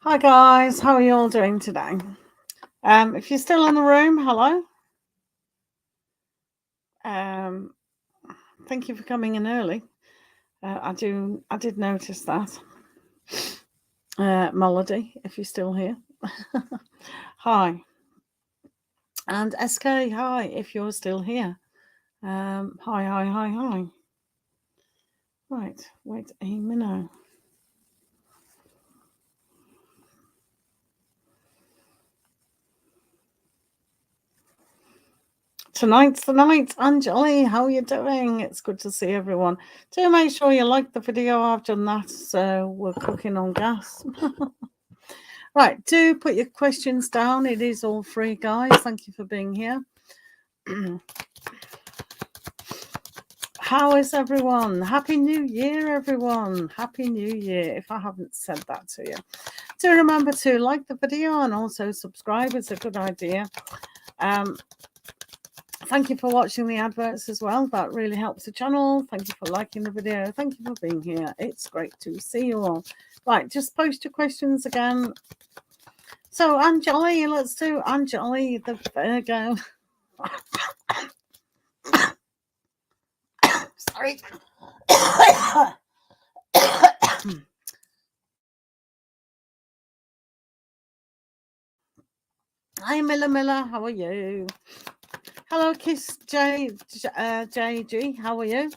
Hi guys, how are you all doing today? If you're still in the room, hello. Thank you for coming in early. I did notice that. Melody, if you're still here. Hi. And SK, hi, if you're still here. Hi. Right, wait a minute. Tonight's the night. Anjali, how are you doing? It's good to see everyone. Do make sure you like the video. I've done that, so we're cooking on gas. Right, do put your questions down. It is all free, guys. Thank you for being here. How is everyone? Happy New Year, everyone. Happy New Year, if I haven't said that to you. Do remember to like the video and also subscribe. It's a good idea. Thank you for watching the adverts as well. That really helps the channel. Thank you for liking the video. Thank you for being here. It's great to see you all. Right, just post your questions again. So, Anjali, let's do Anjali the Virgo. Sorry. Hi, Miller. How are you? Hello, Kiss JG. How are you?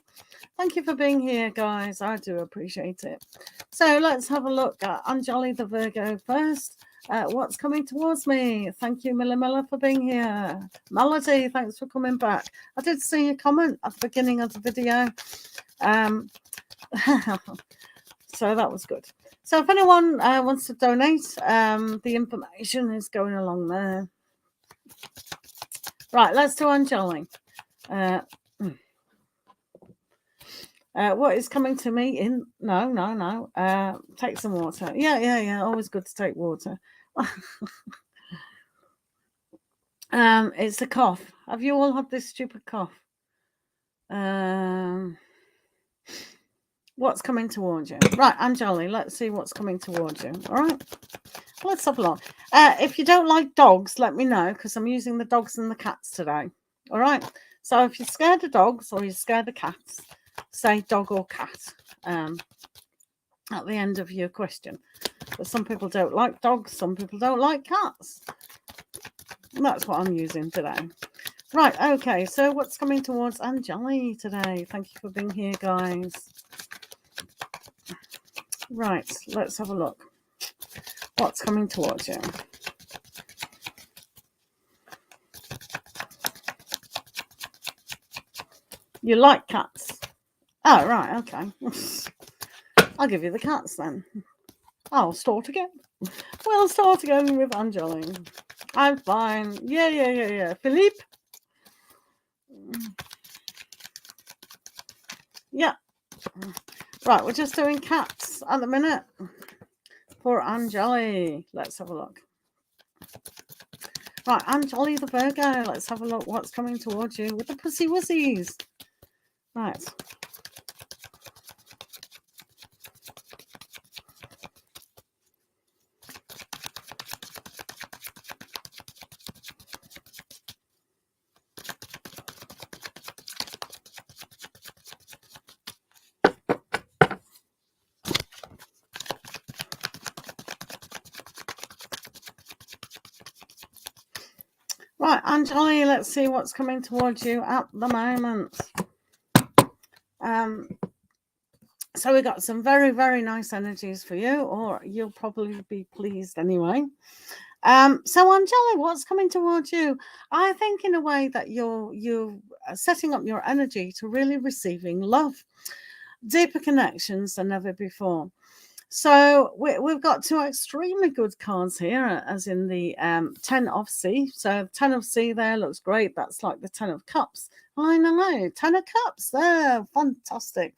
Thank you for being here, guys. I do appreciate it. So let's have a look at Anjali the Virgo first. What's coming towards me? Thank you, Miller, for being here. Melody, thanks for coming back. I did see a comment at the beginning of the video. So that was good. So if anyone wants to donate, the information is going along there. Right, let's do Anjali. What is coming to me in... No. Take some water. Yeah. Always good to take water. It's a cough. Have you all had this stupid cough? What's coming towards you? Right, Anjali, let's see what's coming towards you. All right, let's have a look. If you don't like dogs, let me know, because I'm using the dogs and the cats today. All right, so if you're scared of dogs or you're scared of cats, say dog or cat at the end of your question. But some people don't like dogs, some people don't like cats. And that's what I'm using today. Right, okay, so what's coming towards Anjali today? Thank you for being here, guys. Right, let's have a look. What's coming towards you? You like cats? Oh, right, okay. I'll give you the cats then. I'll start again. We'll start again with Anjali. I'm fine. Yeah. Philippe? Yeah. Right, we're just doing cats at the minute for Anjali. Let's have a look. Right, Anjali the Virgo. Let's have a look what's coming towards you with the pussy wussies. Right. Right, Anjali, let's see what's coming towards you at the moment. So we got some very, very nice energies for you, or you'll probably be pleased anyway. So Anjali, what's coming towards you? I think in a way that you're setting up your energy to really receiving love, deeper connections than ever before. So we've got two extremely good cards here, as in the 10 of C. So 10 of C there looks great. That's like the 10 of Cups. I know, 10 of Cups there. Fantastic.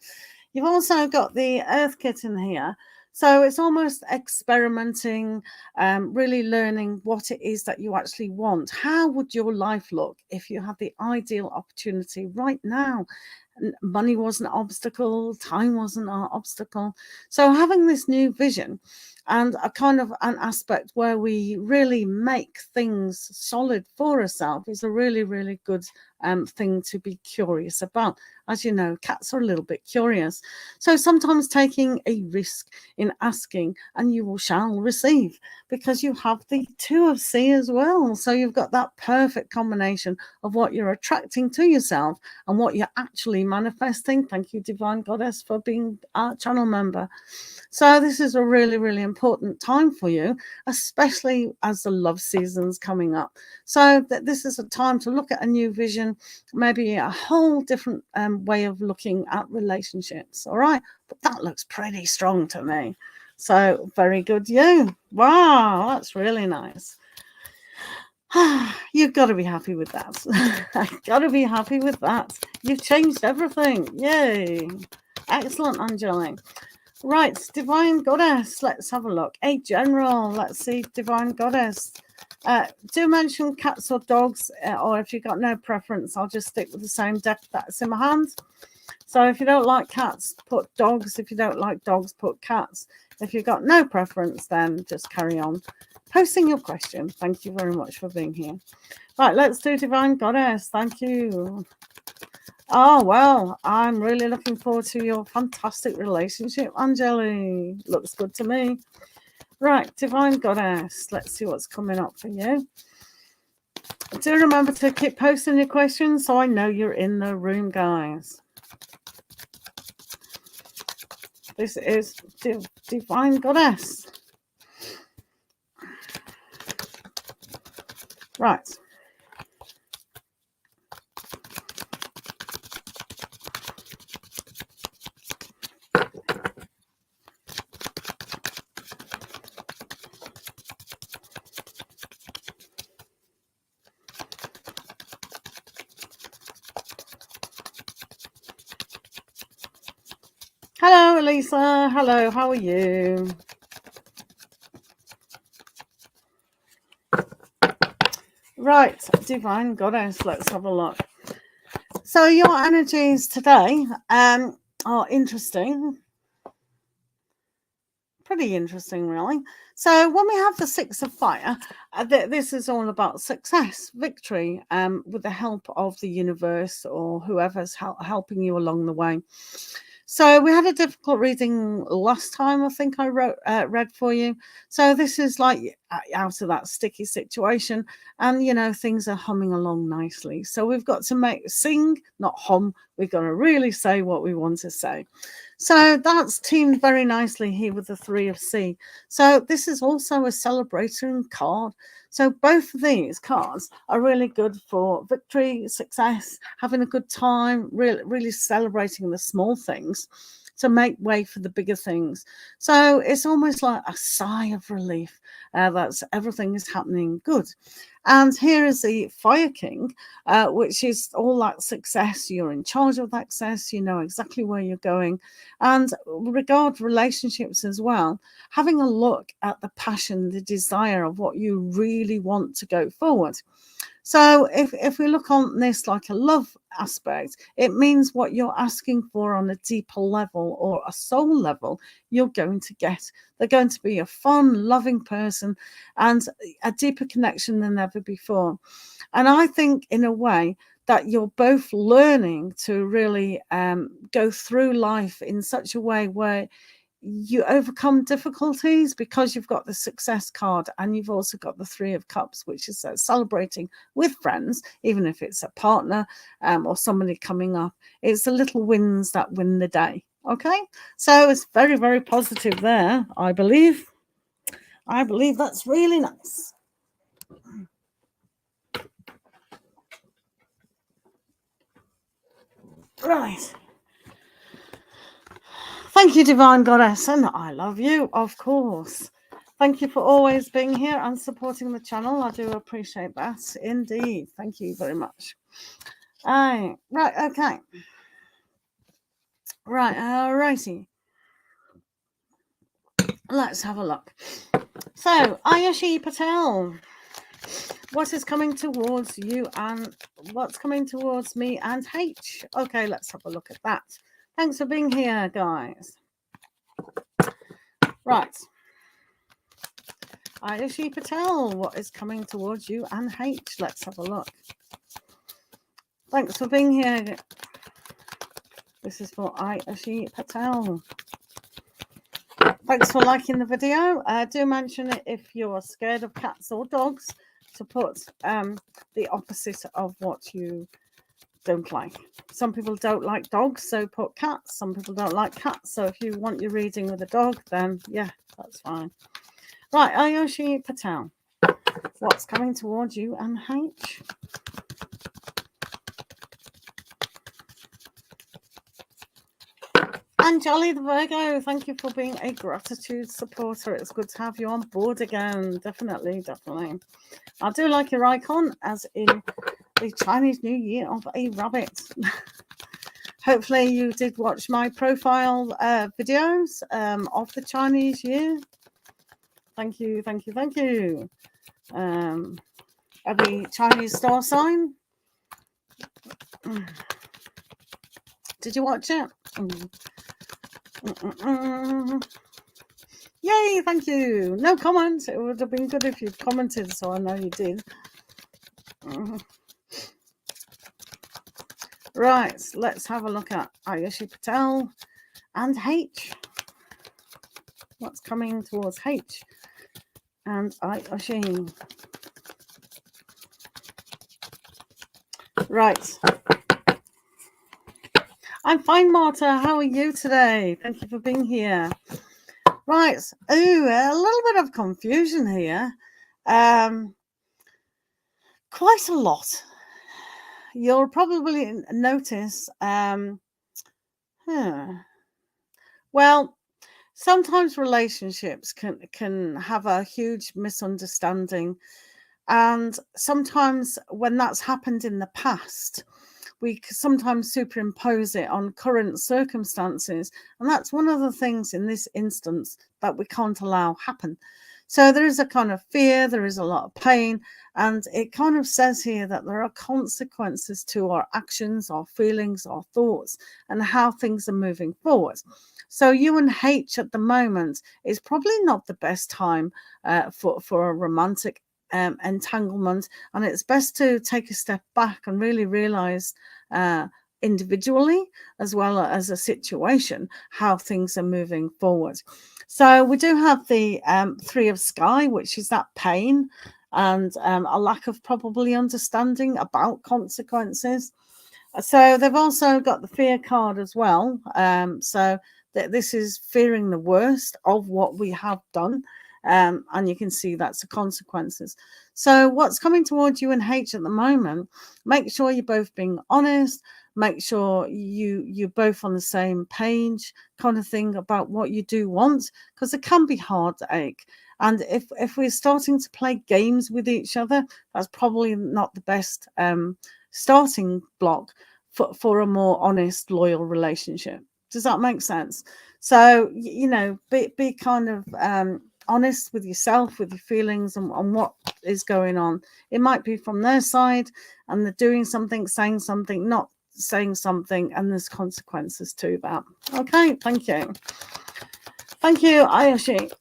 You've also got the Earth Kitten here. So it's almost experimenting, really learning what it is that you actually want. How would your life look if you had the ideal opportunity right now? Money wasn't an obstacle, time wasn't an obstacle. So having this new vision and a kind of an aspect where we really make things solid for ourselves is a really, really good thing to be curious about. As you know, cats are a little bit curious. So sometimes taking a risk in asking, and you shall receive, because you have the 2 of C as well. So you've got that perfect combination of what you're attracting to yourself and what you're actually manifesting. Thank you, Divine Goddess, for being our channel member. So this is a really, really important time for you, especially as the love season's coming up. So this is a time to look at a new vision, maybe a whole different way of looking at relationships. All right, but that looks pretty strong to me. So very good, you. Wow, that's really nice. You've got to be happy with that. I've got to be happy with that. You've changed everything. Yay. Excellent, Angelique. Right, Divine Goddess. Let's have a look. A general. Let's see, Divine Goddess. Do mention cats or dogs, or if you've got no preference, I'll just stick with the same deck that's in my hand. So if you don't like cats, put dogs. If you don't like dogs, put cats. If you've got no preference, then just carry on posting your question. Thank you very much for being here. Right, let's do Divine Goddess. Thank you. Oh, well, I'm really looking forward to your fantastic relationship, Angeli. Looks good to me. Right, Divine Goddess. Let's see what's coming up for you. Do remember to keep posting your questions so I know you're in the room, guys. This is Divine Goddess. Right. Hello, Elisa. Hello, how are you? Right, Divine Goddess, let's have a look. So your energies today are interesting. Pretty interesting, really. So when we have the 6 of fire, this is all about success, victory, with the help of the universe or whoever's helping you along the way. So we had a difficult reading last time, I think I read for you. So this is like out of that sticky situation, and you know things are humming along nicely. So we've got to sing, not hum. We've got to really say what we want to say. So that's teamed very nicely here with the 3 of C. So this is also a celebrating card. So both of these cards are really good for victory, success, having a good time, really celebrating the small things to make way for the bigger things. So it's almost like a sigh of relief that everything is happening good. And here is the Fire King, which is all that success. You're in charge of that success. You know exactly where you're going. And regard relationships as well, having a look at the passion, the desire of what you really want to go forward. So if we look on this like a love aspect, it means what you're asking for on a deeper level or a soul level, you're going to get. They're going to be a fun, loving person and a deeper connection than ever before. And I think in a way that you're both learning to really go through life in such a way where you overcome difficulties because you've got the success card and you've also got the 3 of Cups, which is celebrating with friends, even if it's a partner or somebody coming up. It's the little wins that win the day. Okay, so it's very, very positive there. I believe that's really nice. Right. Thank you, Divine Goddess, and I love you, of course. Thank you for always being here and supporting the channel. I do appreciate that. Indeed. Thank you very much. Right, okay. Right, alrighty. Let's have a look. So, Ayushi Patel, what is coming towards you and what's coming towards me and H? Okay, let's have a look at that. Thanks for being here, guys. Right. Ayushi Patel, what is coming towards you and H? Let's have a look. Thanks for being here. This is for Ayushi Patel. Thanks for liking the video. Do mention it if you're scared of cats or dogs, to put the opposite of what you don't like. Some people don't like dogs, so put cats. Some people don't like cats, so if you want your reading with a dog, then yeah, that's fine. Right, Ayushi Patel, what's coming towards you and H? And Jolly the Virgo, thank you for being a gratitude supporter. It's good to have you on board again. Definitely, definitely. I do like your icon, as in the Chinese New Year of a rabbit. Hopefully you did watch my profile videos of the Chinese year. Thank you, thank you, thank you. Every Chinese star sign. Did you watch it? Yay, thank you. No comments. It would have been good if you'd commented, so I know you did. Right, let's have a look at Ayushi Patel and H. What's coming towards H and Ayushi? Right. I'm fine, Marta. How are you today? Thank you for being here. Right. Ooh, a little bit of confusion here. Quite a lot. You'll probably notice. Well, sometimes relationships can have a huge misunderstanding, and sometimes when that's happened in the past, we sometimes superimpose it on current circumstances, and that's one of the things in this instance that we can't allow happen. So there is a kind of fear, there is a lot of pain, and it kind of says here that there are consequences to our actions, our feelings, our thoughts, and how things are moving forward. So you and H at the moment is probably not the best time for a romantic entanglement, and it's best to take a step back and really realize individually as well as a situation how things are moving forward. So we do have the Three of Sky, which is that pain and a lack of probably understanding about consequences. So they've also got the Fear card as well. So this is fearing the worst of what we have done. And you can see that's the consequences. So what's coming towards you and H at the moment, make sure you're both being honest, make sure you're both on the same page kind of thing about what you do want, because it can be heartache. And if we're starting to play games with each other, that's probably not the best starting block for a more honest, loyal relationship. Does that make sense? So, be kind of honest with yourself, with your feelings and what is going on. It might be from their side and they're doing something, saying something, not saying something, and there's consequences to that. Okay, thank you. Thank you, Ayushi.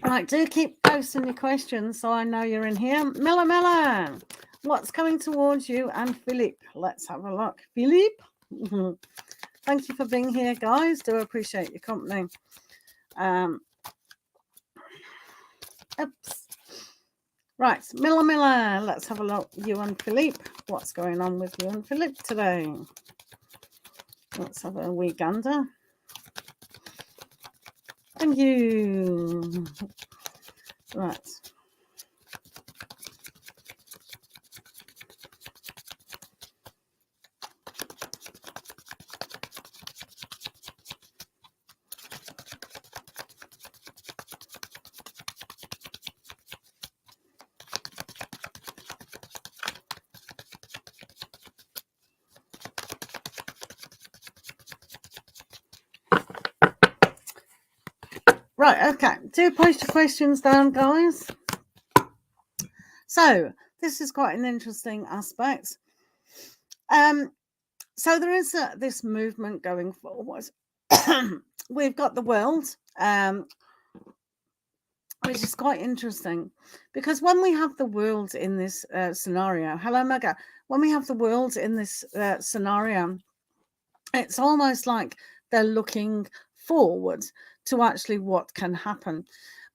Right, do keep posting your questions so I know you're in here. Miller, what's coming towards you and Philippe? Let's have a look. Philippe? Thank you for being here, guys. Do appreciate your company. Oops. Right, Miller, let's have a look. You and Philippe. What's going on with you and Philippe today? Let's have a wee gander. Thank you. Right. Right, okay. Do post your questions down, guys. So this is quite an interesting aspect. So there is this movement going forward. we've got the world, which is quite interesting, because when we have the world in this scenario, hello Mega, when we have the world in this scenario, it's almost like they're looking forward to actually what can happen.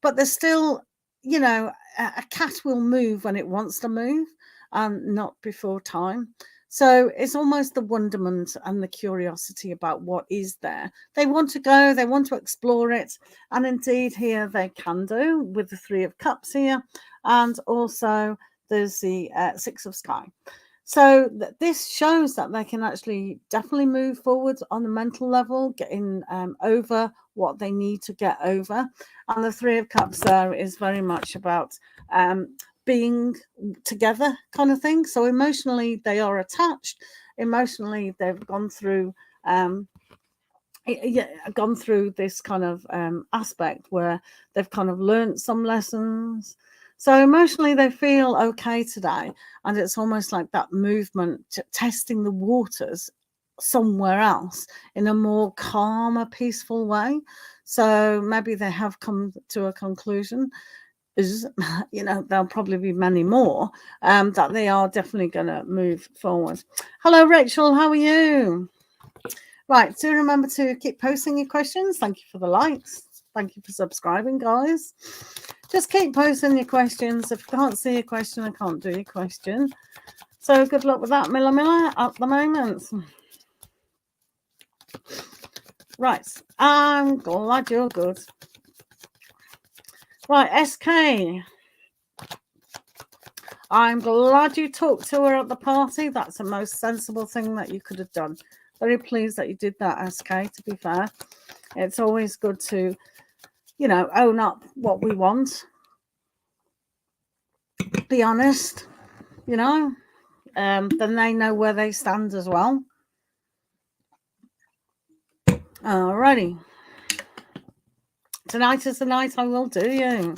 But there's still, you know, a cat will move when it wants to move, and not before time. So it's almost the wonderment and the curiosity about what is there. They want to go, they want to explore it. And indeed, here they can do with the Three of Cups here. And also there's the Six of Sky. So this shows that they can actually definitely move forward on the mental level, getting over what they need to get over. And the Three of Cups there is very much about being together kind of thing. So emotionally, they are attached. Emotionally, they've gone through this kind of aspect where they've kind of learned some lessons. So emotionally, they feel okay today. And it's almost like that movement, testing the waters somewhere else in a more calmer, peaceful way. So maybe they have come to a conclusion. Is, you know, there'll probably be many more that they are definitely going to move forward. Hello, Rachel. How are you? Right, do remember to keep posting your questions. Thank you for the likes. Thank you for subscribing, guys. Just keep posting your questions. If you can't see your question, I can't do your question. So good luck with that, Miller, at the moment. Right, I'm glad you're good. Right, SK. I'm glad you talked to her at the party. That's the most sensible thing that you could have done. Very pleased that you did that, SK, to be fair. It's always good to, you know, own up what we want. Be honest, you know. Then they know where they stand as well. Alrighty. Tonight is the night I will do you.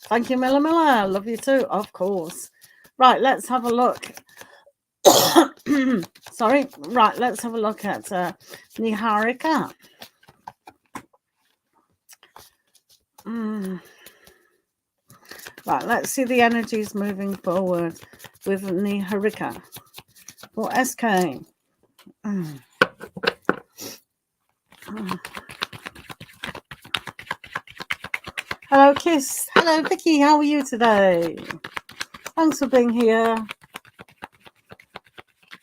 Thank you, Miller. Love you too, of course. Right, let's have a look. Sorry. Right, let's have a look at Niharika. Right, let's see the energies moving forward with Niharika for SK. Hello, Kiss. Hello, Vicky. How are you today? Thanks for being here.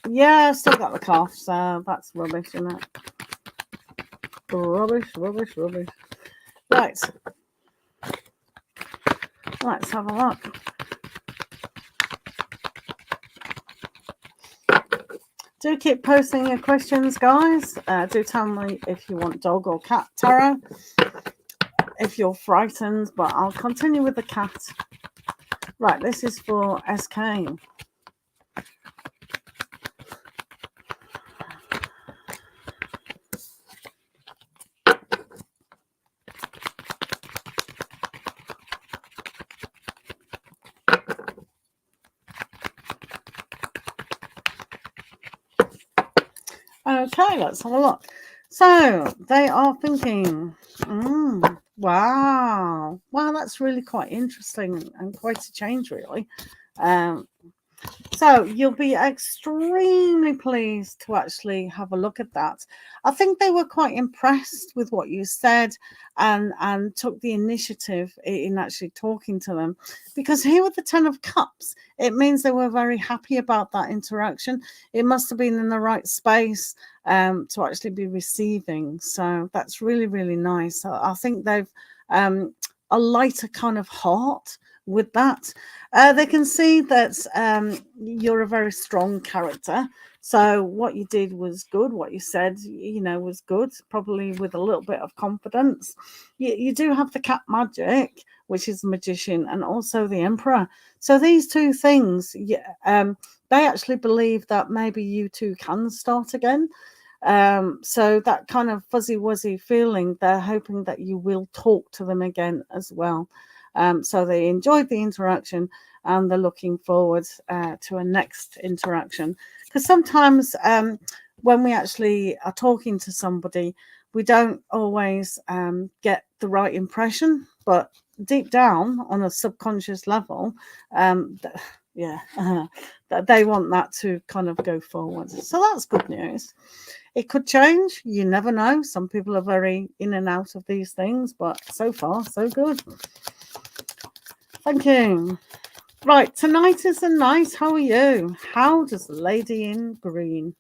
Yeah, I've still got the cough, so that's rubbish, isn't it? Rubbish. Right. Let's have a look. Do keep posting your questions, guys. Do tell me if you want dog or cat tarot. If you're frightened, but I'll continue with the cat. Right, this is for SK. Okay, let's have a look. So they are thinking, wow, that's really quite interesting and quite a change, really. So you'll be extremely pleased to actually have a look at that. I think they were quite impressed with what you said and took the initiative in actually talking to them, because here with the 10 of Cups, it means they were very happy about that interaction. It must have been in the right space to actually be receiving. So that's really, really nice. I think they've a lighter kind of heart with that. They can see that you're a very strong character. So what you did was good. What you said, you know, was good, probably with a little bit of confidence. You do have the cat magic, which is the magician, and also the emperor. So these two things, they actually believe that maybe you two can start again. So that kind of fuzzy wuzzy feeling, they're hoping that you will talk to them again as well. So they enjoyed the interaction and they're looking forward to a next interaction. Because sometimes when we actually are talking to somebody, we don't always get the right impression, but deep down on a subconscious level, that they want that to kind of go forward. So that's good news. It could change. You never know. Some people are very in and out of these things, but so far, so good. Thank you. Right, tonight is the night. How are you? How does Lady in Green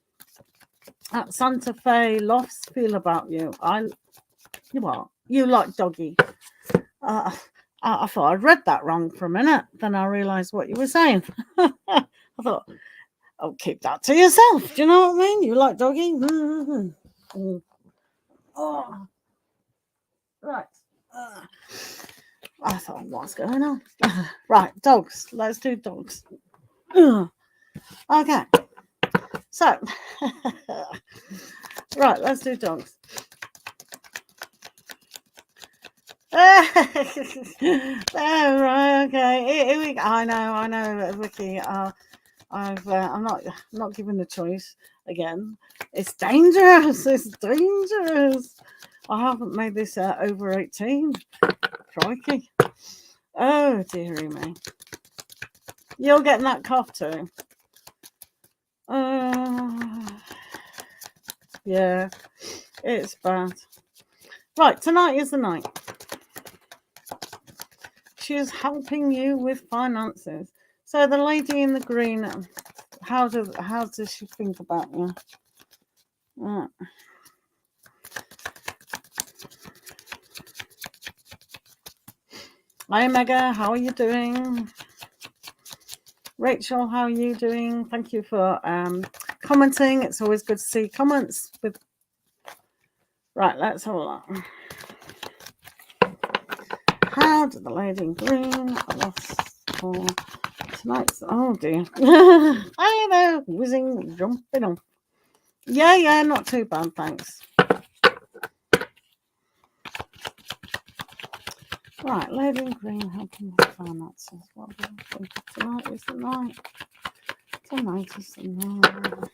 at Santa Fe Lofts feel about you? You like doggy. I thought I'd read that wrong for a minute. Then I realised what you were saying. I thought, oh, keep that to yourself. Do you know what I mean? You like doggy? Mm-hmm. Oh, right. I thought, what's going on? Right, dogs. Let's do dogs. Okay. So, right, let's do dogs. Oh, right, okay. Here we go. I know, Vicky. I'm not given the choice again. It's dangerous. It's dangerous. I haven't made this over 18. Crikey. Oh, dearie me. You're getting that cough too. Yeah, it's bad. Right, tonight is the night. She is helping you with finances. So the lady in the green, how does she think about you? Right. Hi, Mega. How are you doing? Rachel, how are you doing? Thank you for commenting. It's always good to see comments. Right, let's have a look. How did the lady in green for tonight's? Oh dear. Hi there, whizzing, jumping on. Yeah, not too bad, thanks. Right, lady in green helping with finances. What do you think? Tonight is the night. Tonight is the night.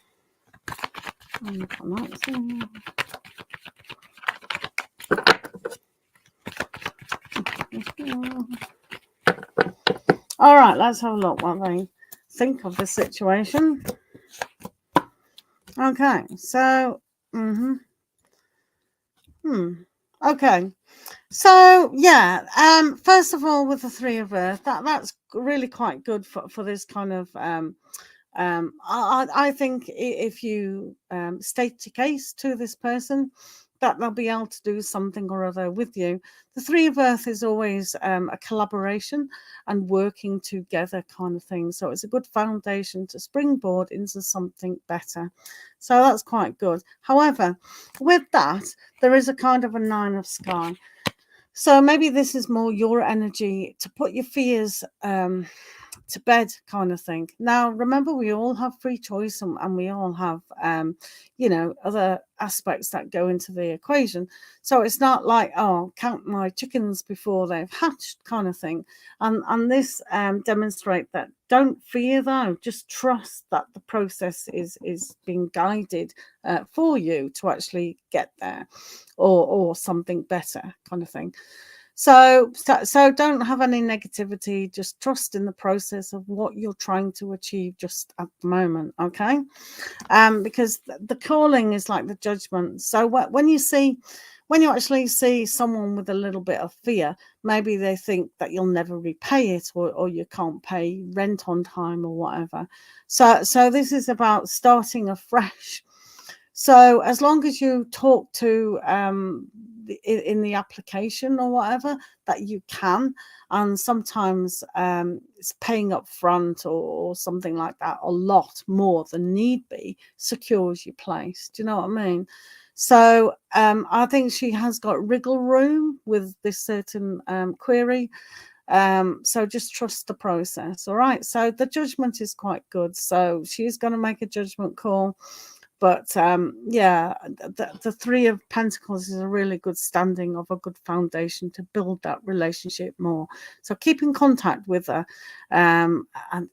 Tonight is the night. All right, let's have a look what they think of the situation. Okay, so okay, so yeah, first of all, with the Three of Earth, that's really quite good for this kind of I think if you state your case to this person, that they'll be able to do something or other with you. The Three of Earth is always a collaboration and working together kind of thing. So it's a good foundation to springboard into something better. So that's quite good. However, with that, there is a kind of a Nine of Sky. So maybe this is more your energy to put your fears to bed kind of thing. Now, remember, we all have free choice and we all have, other aspects that go into the equation. So it's not like, oh, count my chickens before they've hatched kind of thing. And this demonstrate that don't fear though, just trust that the process is being guided for you to actually get there or something better kind of thing. So don't have any negativity. Just trust in the process of what you're trying to achieve just at the moment, okay? Because the calling is like the judgment. So when you actually see someone with a little bit of fear, maybe they think that you'll never repay it or you can't pay rent on time or whatever. So this is about starting afresh. So as long as you talk to in the application or whatever that you can, and sometimes it's paying up front or something like that, a lot more than need be, secures your place. Do you know what I mean? So I think she has got wriggle room with this certain query. So just trust the process. All right. So the judgment is quite good. So she's going to make a judgment call. But yeah, the Three of Pentacles is a really good standing of a good foundation to build that relationship more. So keep in contact with her, and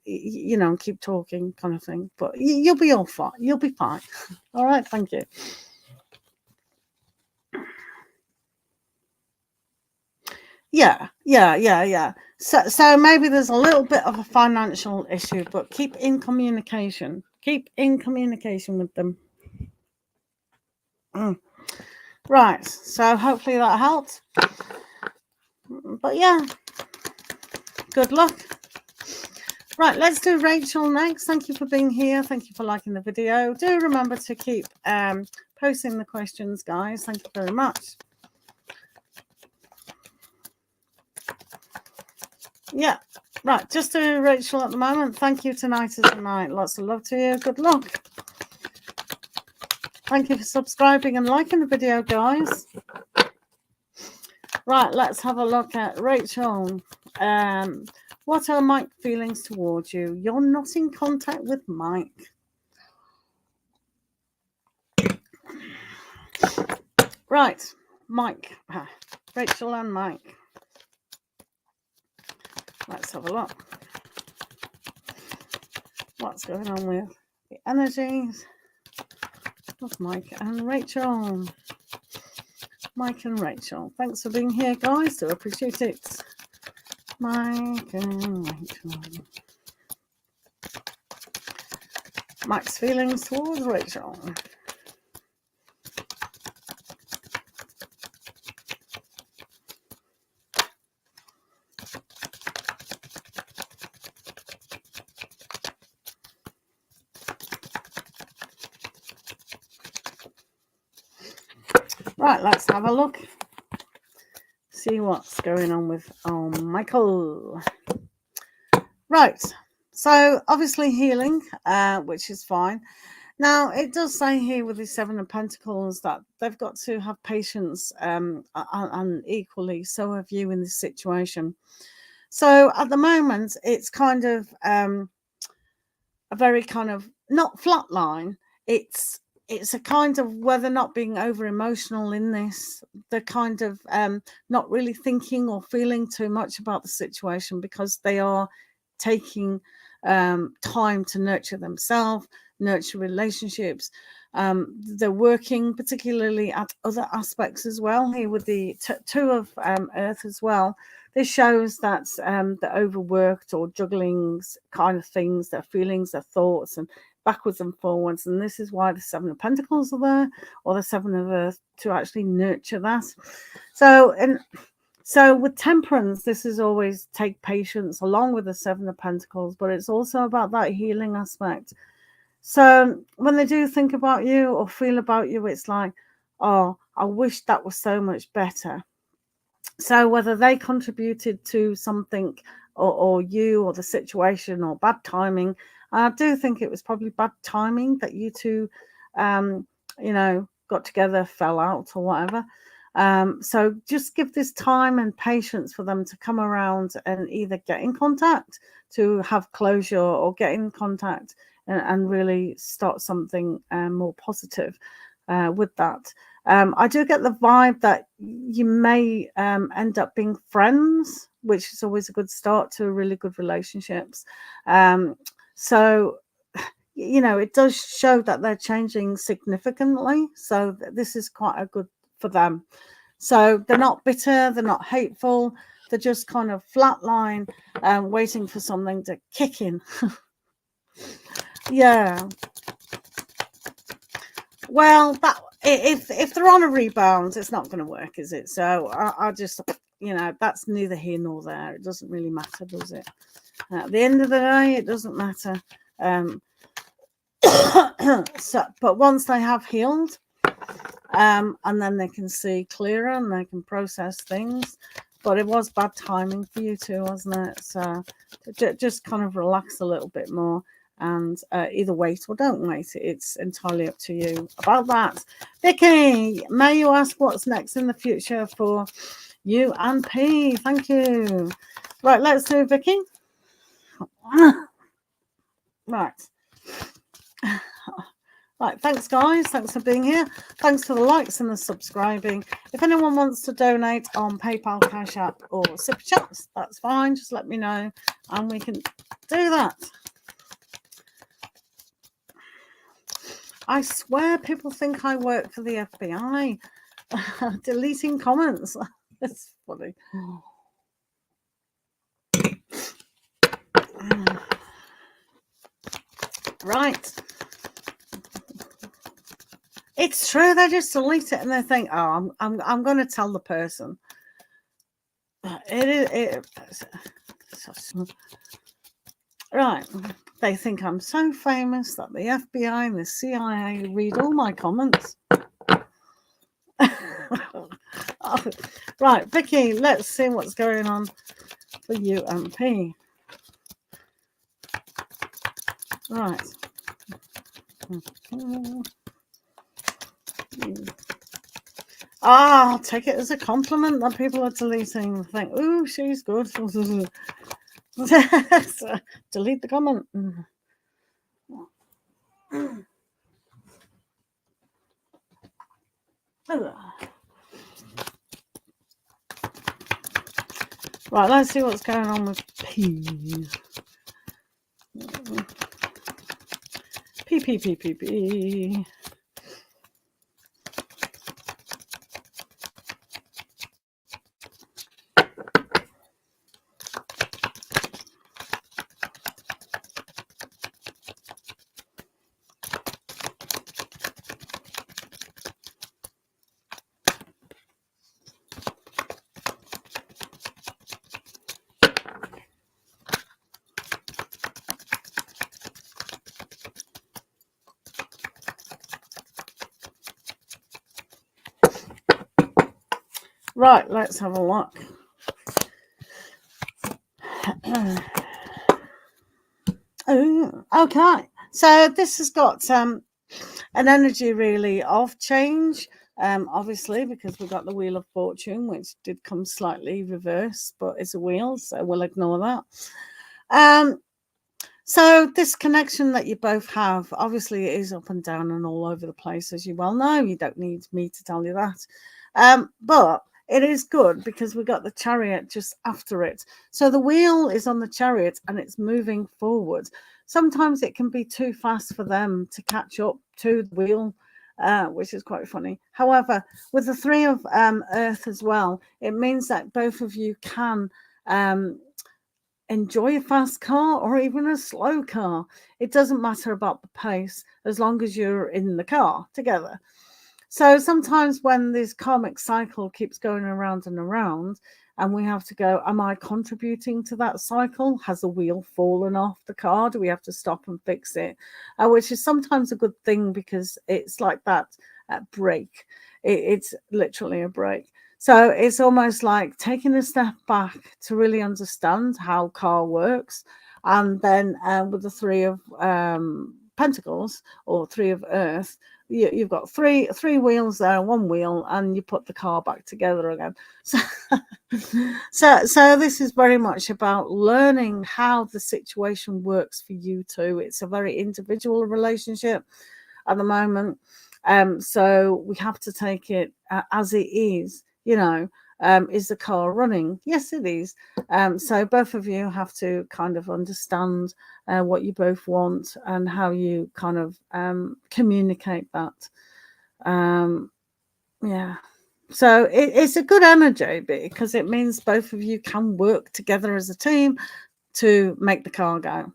you know, keep talking, kind of thing. But you'll be all fine. You'll be fine. All right. Thank you. Yeah. So maybe there's a little bit of a financial issue, but keep in communication. Keep in communication with them. Right. So hopefully that helped. But yeah, good luck. Right, let's do Rachel next. Thank you for being here. Thank you for liking the video. Do remember to keep posting the questions, guys. Thank you very much. Yeah, right, just to Rachel at the moment. Thank you. Tonight is the night. Lots of love to you. Good luck. Thank you for subscribing and liking the video, guys. Right, let's have a look at Rachel. What are Mike's feelings towards you? You're not in contact with Mike. Right, Mike. Rachel and Mike. Let's have a look. What's going on with the energies of Mike and Rachel? Mike and Rachel. Thanks for being here, guys. Do appreciate it. Mike and Rachel. Mike's feelings towards Rachel. Right, let's have a look. See what's going on with Michael. Right, so obviously healing, which is fine. Now, it does say here with the Seven of Pentacles that they've got to have patience, and equally so have you in this situation. So at the moment, it's kind of a very kind of not flat line. It's a kind of whether not being over emotional in this, they're kind of not really thinking or feeling too much about the situation because they are taking time to nurture themselves, nurture relationships. They're working particularly at other aspects as well. Here with the Two of Earth as well. This shows that they're overworked or juggling kind of things, their feelings, their thoughts, and backwards and forwards. And this is why the Seven of Pentacles are there, or the Seven of Earth, to actually nurture that. So with Temperance, this is always take patience along with the Seven of Pentacles, but it's also about that healing aspect. So when they do think about you or feel about you, it's like, oh, I wish that was so much better. So whether they contributed to something or you or the situation or bad timing, I do think it was probably bad timing that you two, got together, fell out or whatever. So just give this time and patience for them to come around and either get in contact to have closure or get in contact and really start something more positive with that. I do get the vibe that you may end up being friends, which is always a good start to really good relationships. So, it does show that they're changing significantly. So this is quite a good for them. So they're not bitter, they're not hateful, they're just kind of flatline, waiting for something to kick in. Yeah. Well, that if they're on a rebound, it's not going to work, is it? So I just, that's neither here nor there. It doesn't really matter, does it? At the end of the day, it doesn't matter. But once they have healed, and then they can see clearer and they can process things. But it was bad timing for you too, wasn't it? So just kind of relax a little bit more. And either wait or don't wait. It's entirely up to you about that. Vicky, may you ask what's next in the future for you and P? Thank you. Right, let's do Vicky. Right. Right, thanks guys, thanks for being here. Thanks for the likes and the subscribing. If anyone wants to donate on PayPal, Cash App or Super Chats, that's fine. Just let me know and we can do that. I swear people think I work for the FBI. Deleting comments. It's funny. Right. It's true. They just delete it and they think, "Oh, I'm going to tell the person." Right. They think I'm so famous that the FBI and the CIA read all my comments. Oh, right, Vicky, let's see what's going on for UMP. Right. I'll take it as a compliment that people are deleting. Think, ooh, she's good. Delete the comment. Right, let's see what's going on with P. P. Right, let's have a look. Okay, so this has got an energy really of change, obviously, because we've got the Wheel of Fortune, which did come slightly reversed, but it's a wheel, so we'll ignore that. So this connection that you both have, obviously it is up and down and all over the place, as you well know. You don't need me to tell you that. But it is good because we got the Chariot just after it. So the wheel is on the Chariot and it's moving forward. Sometimes it can be too fast for them to catch up to the wheel, which is quite funny. However, with the Three of Earth as well, it means that both of you can enjoy a fast car or even a slow car. It doesn't matter about the pace as long as you're in the car together. So sometimes when this karmic cycle keeps going around and around, and we have to go, am I contributing to that cycle? Has the wheel fallen off the car? Do we have to stop and fix it? Which is sometimes a good thing because it's like that break. It's literally a break. So it's almost like taking a step back to really understand how car works. And then with the Three of Pentacles or Three of Earth, you've got three wheels there, one wheel, and you put the car back together again. So this is very much about learning how the situation works for you two. It's a very individual relationship at the moment. So we have to take it as it is, you know. Is the car running? Yes, it is. So both of you have to kind of understand what you both want and how you kind of communicate that. Yeah. So it's a good energy because it means both of you can work together as a team to make the car go.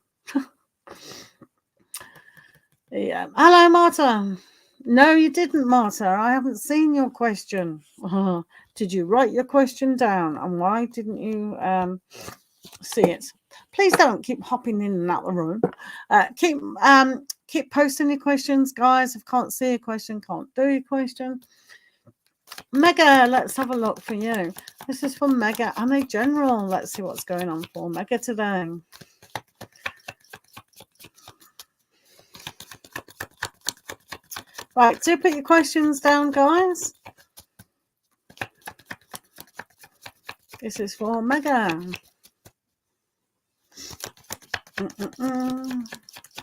Yeah. Hello, Marta. No, you didn't, Marta. I haven't seen your question. Did you write your question down? And why didn't you see it? Please don't keep hopping in and out the room. Keep posting your questions, guys. If I can't see a question, can't do your question. Mega, let's have a look for you. This is for Mega and a general. Let's see what's going on for Mega today. Right, do put your questions down, guys. This is for Mega.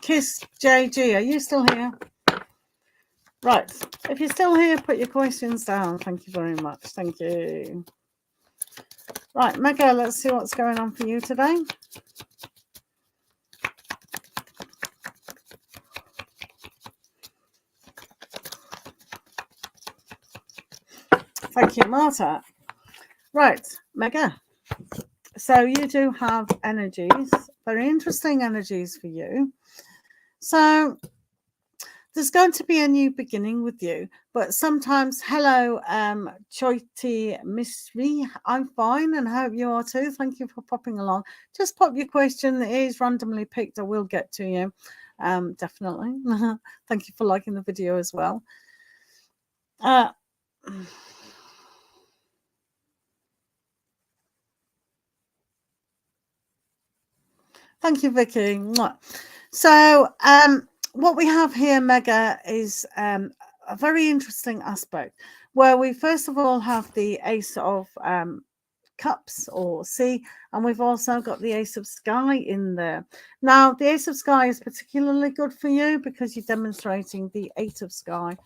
Kiss JG, are you still here? Right. If you're still here, put your questions down. Thank you very much. Thank you. Right, Mega, let's see what's going on for you today. Thank you, Marta. Right, Mega. So you do have energies, very interesting energies for you. So there's going to be a new beginning with you, but sometimes, hello, Choiti Misri, I'm fine and hope you are too. Thank you for popping along. Just pop your question. It is randomly picked. I will get to you. Definitely. Thank you for liking the video as well. Thank you, Vicky. So, what we have here, Mega, is a very interesting aspect where we first of all have the Ace of Cups or Sea, and we've also got the Ace of Sky in there. Now, the Ace of Sky is particularly good for you because you're demonstrating the Eight of Sky.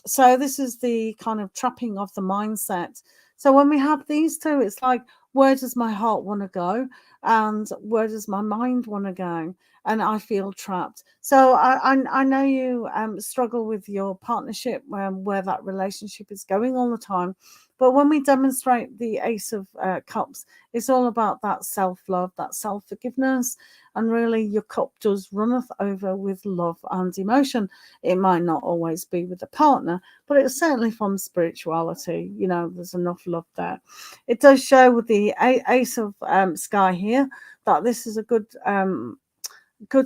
So this is the kind of trapping of the mindset. So when we have these two, it's like, where does my heart want to go? And where does my mind want to go? And I feel trapped. So I know you struggle with your partnership where that relationship is going all the time. But when we demonstrate the Ace of Cups, it's all about that self-love, that self-forgiveness. And really, your cup does runneth over with love and emotion. It might not always be with a partner, but it's certainly from spirituality. You know, there's enough love there. It does show with the Ace of Sky here that this is a good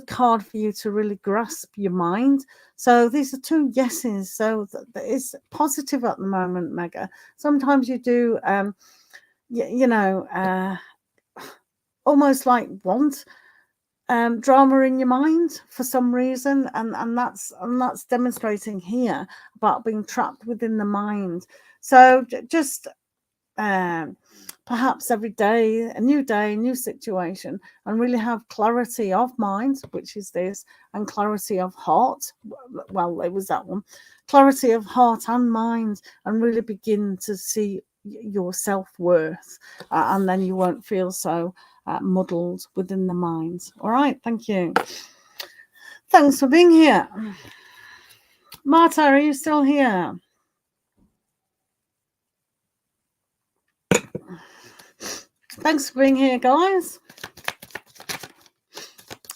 card for you to really grasp your mind. So these are two yeses. So it's positive at the moment, Mega. Sometimes you do, almost like want drama in your mind for some reason, and that's demonstrating here about being trapped within the mind. So just perhaps every day, a new situation, and really have clarity of mind, which is this, and clarity of heart. Well, it was that one. Clarity of heart and mind, and really begin to see your self-worth, and then you won't feel so muddled within the mind. All right, thank you. Thanks for being here. Marta, are you still here? Thanks for being here, guys.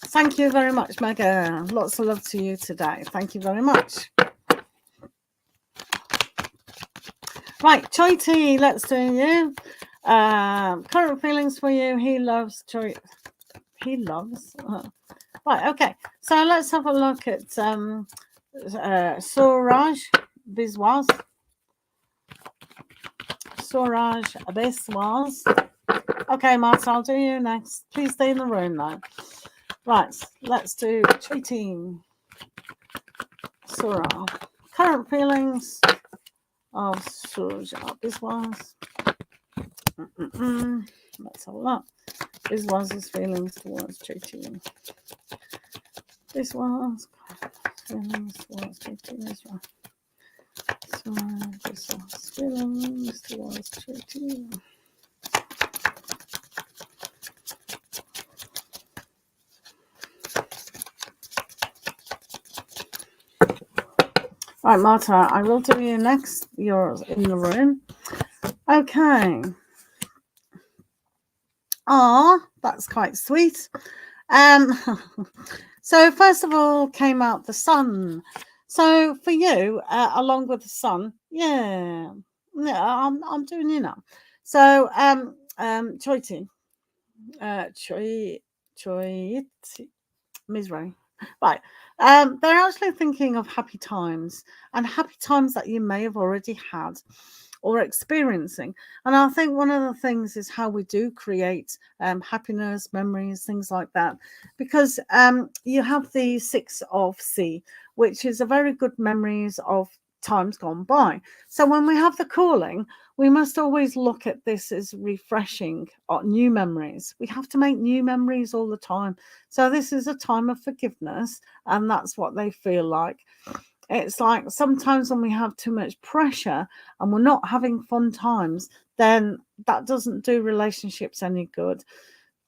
Thank you very much, Mega. Lots of love to you today. Thank you very much. Right, Choiti, let's do you. Current feelings for you. He loves Choi. He loves. Right, okay. So let's have a look at Suraj Biswas. Suraj Biswas. Okay, Martin, I'll do you next. Please stay in the room now. Right, let's do Choiti. Suraj. Current feelings of Suraj Biswas. Let's have a look. Biswas's feelings towards Choiti. Biswas feelings towards Choiti as well. So Biswas feelings towards Choiti. Right, Marta, I will do you next. You're in the room. Okay. That's quite sweet. So first of all came out the sun. So for you, along with the sun, yeah, I'm doing you now. So Choiti, Choiti, Misray. Right. They're actually thinking of happy times that you may have already had or experiencing. And I think one of the things is how we do create happiness, memories, things like that. Because you have the Six of Sea, which is a very good memories of times gone by. So when we have the calling, we must always look at this as refreshing new memories. We have to make new memories all the time. So this is a time of forgiveness, and that's what they feel like. It's like sometimes when we have too much pressure and we're not having fun times, then that doesn't do relationships any good,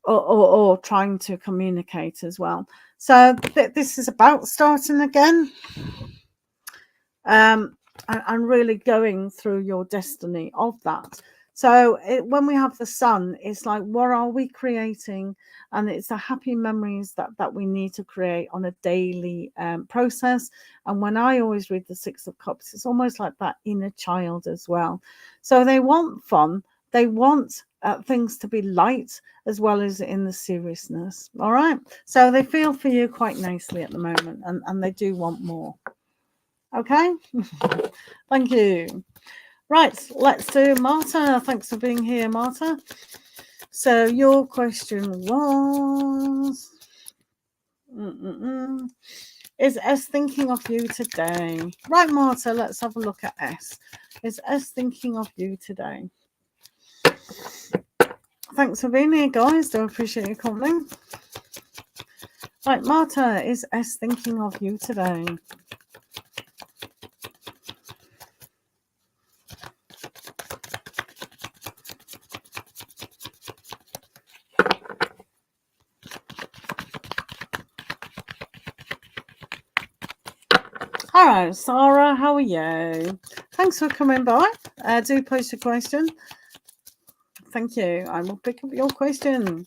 or trying to communicate as well. So this is about starting again, and really going through your destiny of that. So when we have the sun, it's like, what are we creating? And it's the happy memories that we need to create on a daily process. And when I always read the Six of Cups, it's almost like that inner child as well. So they want fun. They want things to be light as well as in the seriousness. All right. So they feel for you quite nicely at the moment, and they do want more. Okay. Thank you. Right, let's do Marta. Thanks for being here, Marta. So your question was, is S thinking of you today? Right, Marta, let's have a look at S. Is S thinking of you today? Thanks for being here, guys. Do appreciate you coming. Right, Marta, is S thinking of you today? Hello, Sarah. How are you? Thanks for coming by. Do post a question. Thank you. I will pick up your question.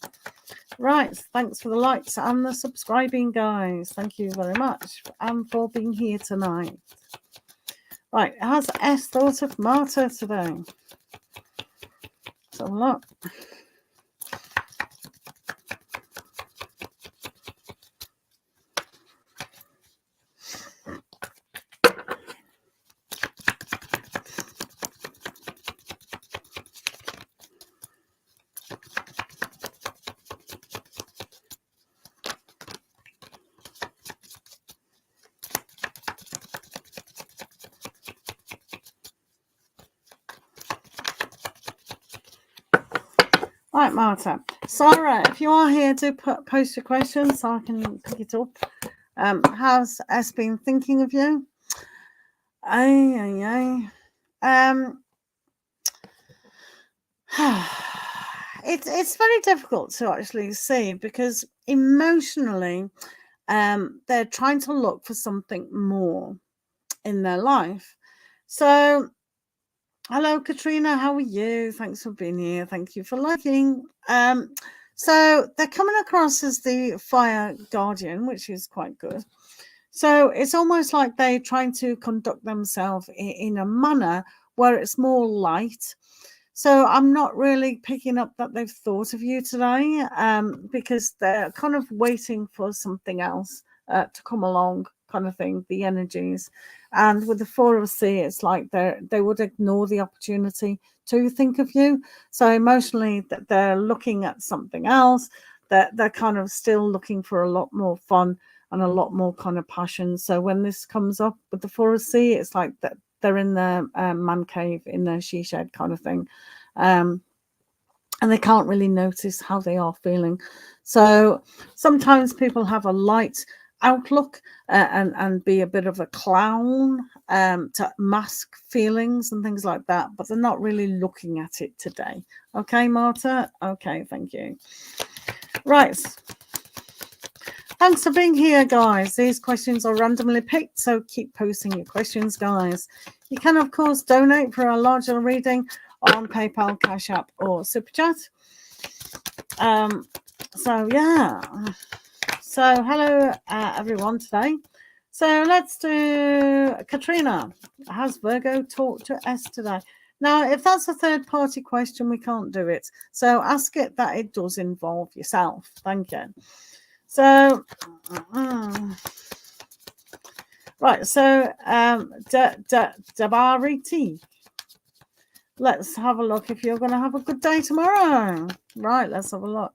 Right. Thanks for the likes and the subscribing, guys. Thank you very much, and for being here tonight. Right. Has S thought of Marta today? So look. Right, Marta. Sarah, if you are here, do post your question so I can pick it up. How's S been thinking of you? It's very difficult to actually see, because emotionally, they're trying to look for something more in their life. So, hello, Katrina. How are you? Thanks for being here. Thank you for liking. So they're coming across as the fire guardian, which is quite good. So it's almost like they're trying to conduct themselves in a manner where it's more light. So I'm not really picking up that they've thought of you today, because they're kind of waiting for something else to come along, kind of thing, the energies. And with the Four of Sea, it's like they would ignore the opportunity to think of you. So emotionally, that they're looking at something else, that they're kind of still looking for a lot more fun and a lot more kind of passion. So when this comes up with the Four of Sea, it's like that they're in their man cave, in their she shed kind of thing. And they can't really notice how they are feeling. So sometimes people have a light outlook and be a bit of a clown to mask feelings and things like that, but they're not really looking at it today. Okay, Marta? Okay, thank you. Right. Thanks for being here, guys. These questions are randomly picked, so keep posting your questions, guys. You can, of course, donate for a larger reading on PayPal, Cash App, or Super Chat. So, yeah. So, hello, everyone, today. So, let's do Katrina. Has Virgo talked to S today? Now, if that's a third-party question, we can't do it. So, ask it that it does involve yourself. Thank you. So, right, so Dabariti, let's have a look if you're going to have a good day tomorrow. Right, let's have a look.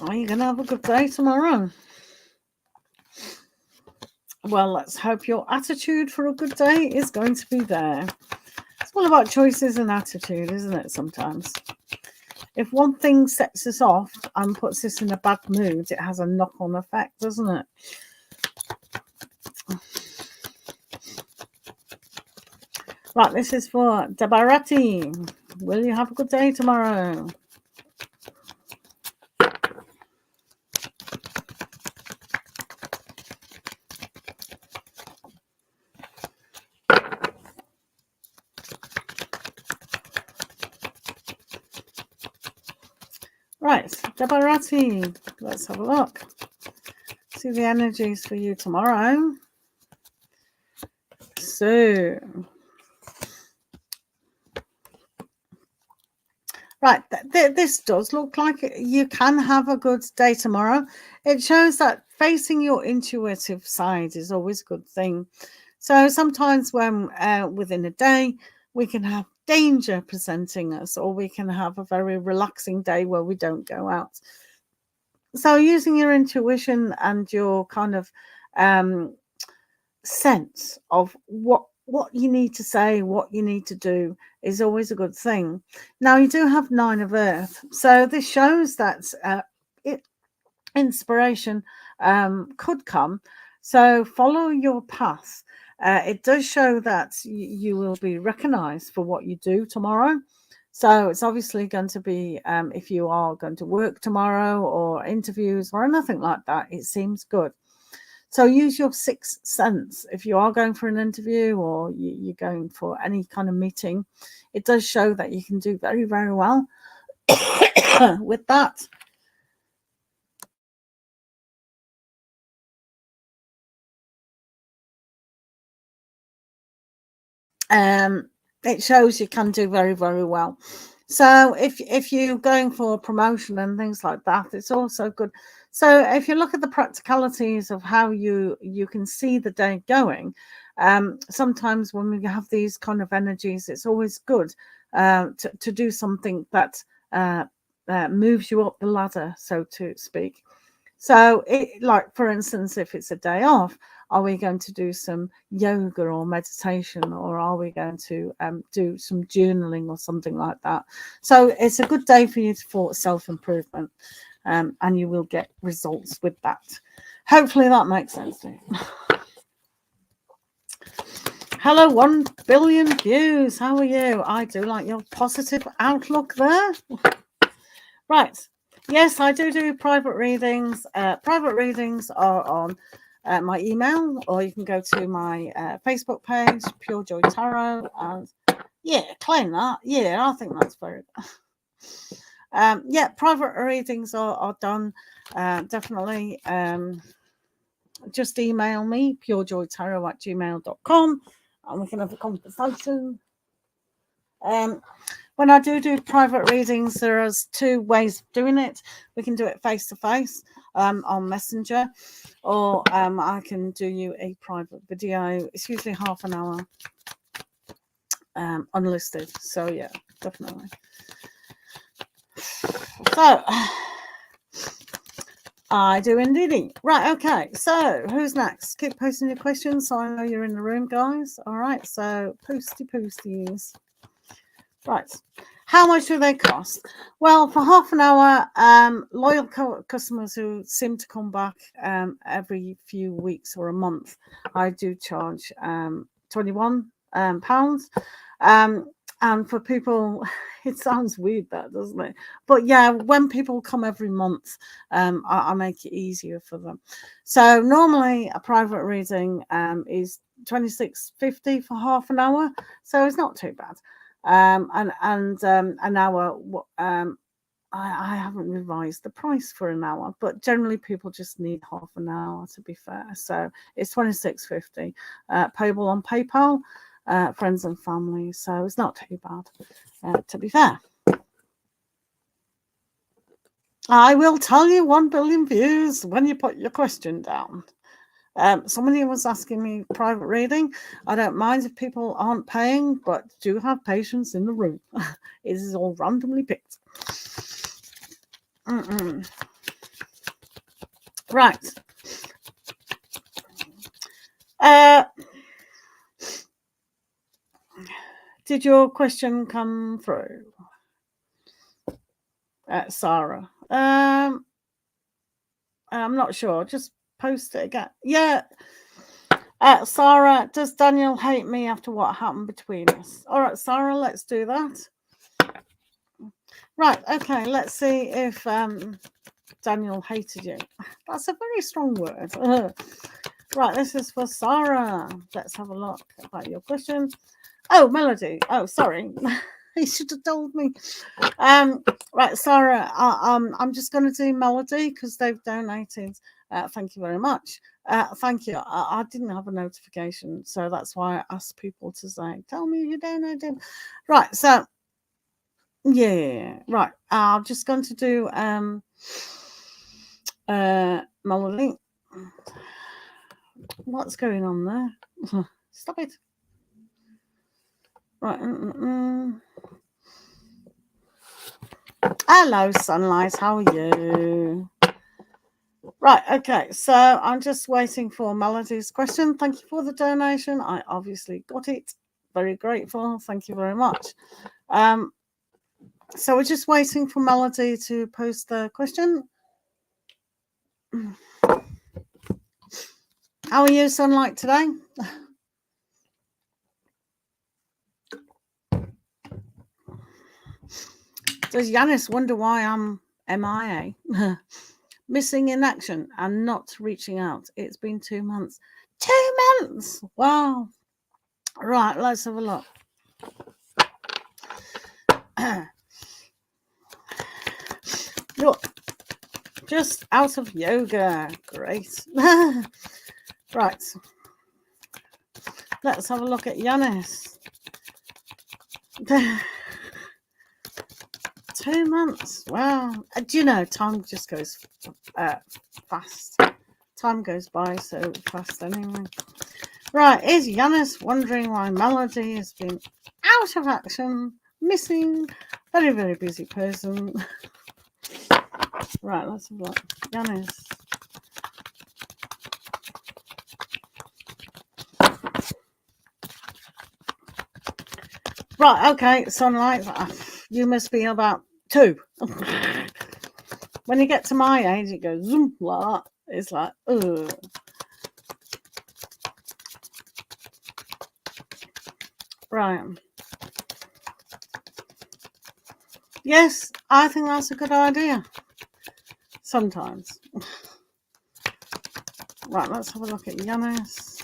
Are you going to have a good day tomorrow? Well, let's hope your attitude for a good day is going to be there. It's all about choices and attitude, isn't it, sometimes? if one thing sets us off and puts us in a bad mood, it has a knock-on effect, doesn't it? Right, this is for Debarati. Will you have a good day tomorrow? Right, Debarati, let's have a look. See the energies for you tomorrow. So, right, this does look like you can have a good day tomorrow. It shows that facing your intuitive side is always a good thing. So sometimes when within a day, we can have danger presenting us, or we can have a very relaxing day where we don't go out. So using your intuition and your kind of sense of what you need to say, what you need to do is always a good thing. Now you do have 9 of Earth, so this shows that inspiration could come. So follow your path. It does show that you will be recognized for what you do tomorrow. So it's obviously going to be, if you are going to work tomorrow or interviews or anything like that, it seems good. So use your sixth sense. If you are going for an interview or you're going for any kind of meeting, it does show that you can do very, very well with that. It shows you can do very, very well. So if you're going for promotion and things like that, it's also good. So if you look at the practicalities of how you can see the day going, sometimes when we have these kind of energies, it's always good to do something that moves you up the ladder, so to speak. So, like for instance, if it's a day off, are we going to do some yoga or meditation, or are we going to do some journaling or something like that? So it's a good day for you for self-improvement, and you will get results with that. Hopefully that makes sense to you. Hello, 1 billion views. How are you? I do like your positive outlook there. Right. Yes, I do private readings. Private readings are on my email, or you can go to my Facebook page, Pure Joy Tarot, and yeah, claim that. Yeah, I think that's very good. Yeah, private readings are done. Definitely. Just email me, purejoytarot@gmail.com, and we can have a conversation. When I do private readings, there is 2 ways of doing it. We can do it face to face on Messenger, or I can do you a private video. It's usually half an hour, unlisted. So yeah, definitely. So I do indeed. Right, okay. So who's next? Keep posting your questions so I know you're in the room, guys. All right, so posties. Right. How much do they cost? Well, for half an hour, loyal customers who seem to come back every few weeks or a month, I do charge £21. And for people, it sounds weird, that, doesn't it? But yeah, when people come every month, I make it easier for them. So normally a private reading is £26.50 for half an hour, so it's not too bad. And an hour, I haven't revised the price for an hour, but generally people just need half an hour, to be fair. So it's £26.50, payable on PayPal, friends and family. So it's not too bad, to be fair. I will tell you 1 billion views when you put your question down. Somebody was asking me private reading. I don't mind if people aren't paying, but do have patience in the room. It is all randomly picked. Right. Did your question come through? Sarah. I'm not sure. Just post it again. Yeah. Sarah, does Daniel hate me after what happened between us? All right, Sarah, let's do that. Right, okay, let's see if Daniel hated you. That's a very strong word. Right, this is for Sarah. Let's have a look about your question. Oh, Melody. Oh, sorry. He should have told me. Right, Sarah, I'm just going to do Melody because they've donated. Thank you very much. Thank you. I didn't have a notification, so that's why I asked people to say, tell me you donated. Right, so, yeah, right. I'm just going to do Melody. What's going on there? Stop it. Right. Hello, Sunlight. How are you? Right. Okay. So I'm just waiting for Melody's question. Thank you for the donation. I obviously got it. Very grateful. Thank you very much. So we're just waiting for Melody to post the question. How are you, Sunlight, today? Does Yanis wonder why I'm MIA? Missing in action and not reaching out. It's been 2 months. 2 months! Wow. Right, let's have a look. Look, just out of yoga. Great. Right. Let's have a look at Yanis. 2 months. Wow. Do you know, time just goes fast. Time goes by so fast anyway. Right. Is Yanis wondering why Melody has been out of action, missing, very, very busy person? Right. Let's have a look. Yanis. Right. Okay. Sunlight. You must be about 2. When you get to my age, it goes zoom like that. It's like, ugh. Right. Yes, I think that's a good idea. Sometimes. Right, let's have a look at Yanis.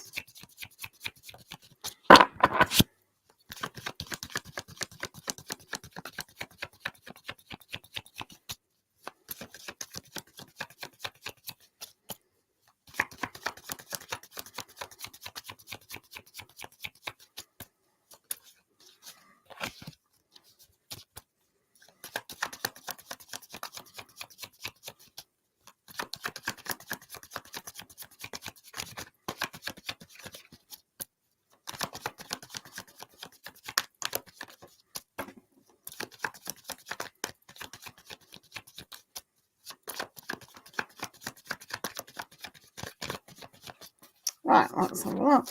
Right, let's have a look.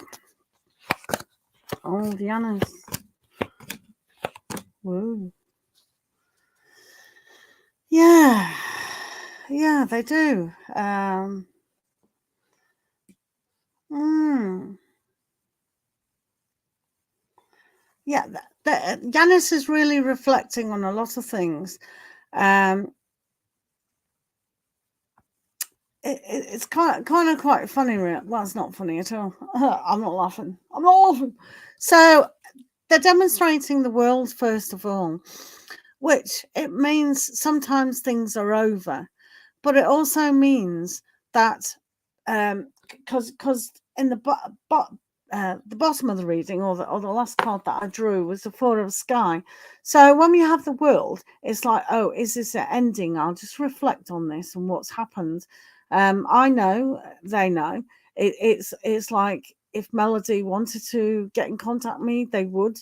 Oh, Yanis. Woo. Yeah. Yeah, they do. Yeah, Yanis is really reflecting on a lot of things. It's kind of quite funny. Well, it's not funny at all. I'm not laughing. So they're demonstrating the world first of all, which it means sometimes things are over, but it also means that because in the bottom of the reading or the last card that I drew was the Four of Sky. So when we have the world, it's like, oh, is this an ending? I'll just reflect on this and what's happened. I know, they know. It's like if Melody wanted to get in contact with me, they would.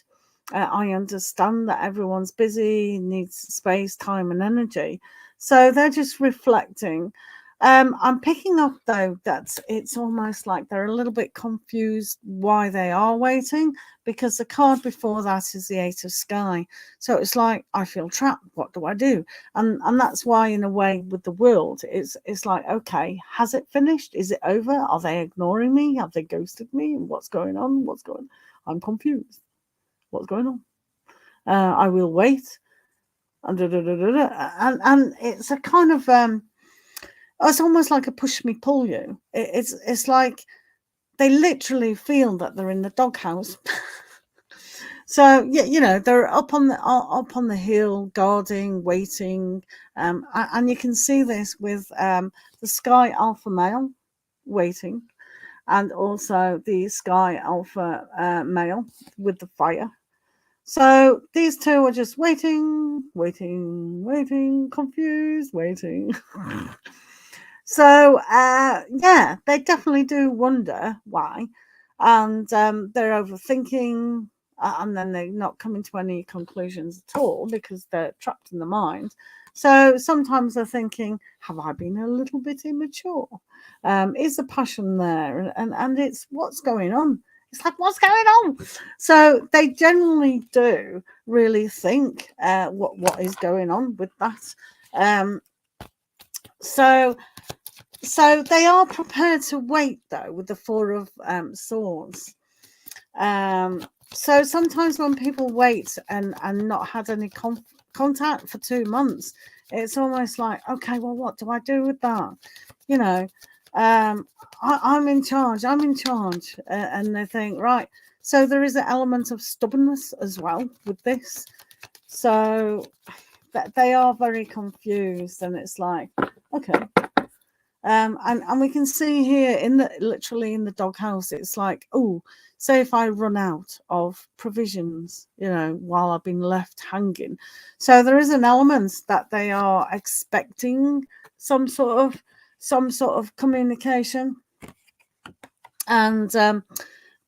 I understand that everyone's busy, needs space, time, and energy. So they're just reflecting. I'm picking up though that it's almost like they're a little bit confused why they are waiting, because the card before that is the Eight of Sky. So it's like, I feel trapped. What do I do? And that's why, in a way, with the world, it's like, okay, has it finished? Is it over? Are they ignoring me? Have they ghosted me? What's going on? What's going? I'm confused. What's going on? I will wait. And it's a kind of it's almost like a push me pull you. It's like they literally feel that they're in the doghouse. So yeah, you know, they're up on the hill, guarding, waiting, and you can see this with the Sky Alpha male waiting, and also the Sky Alpha male with the fire. So these two are just waiting, confused, waiting. So yeah, they definitely do wonder why, and they're overthinking, and then they're not coming to any conclusions at all because they're trapped in the mind. So sometimes they're thinking, have I been a little bit immature? Is the passion there? And it's what's going on? It's like, what's going on? So they generally do really think what is going on with that. So they are prepared to wait, though, with the Four of Swords. So sometimes when people wait and not had any contact for 2 months, it's almost like, okay, well, what do I do with that? You know, I'm in charge. And they think, right. So there is an element of stubbornness as well with this. So they are very confused, and it's like, okay. And we can see here literally in the doghouse, it's like, oh, say if I run out of provisions, you know, while I've been left hanging. So there is an element that they are expecting some sort of communication, and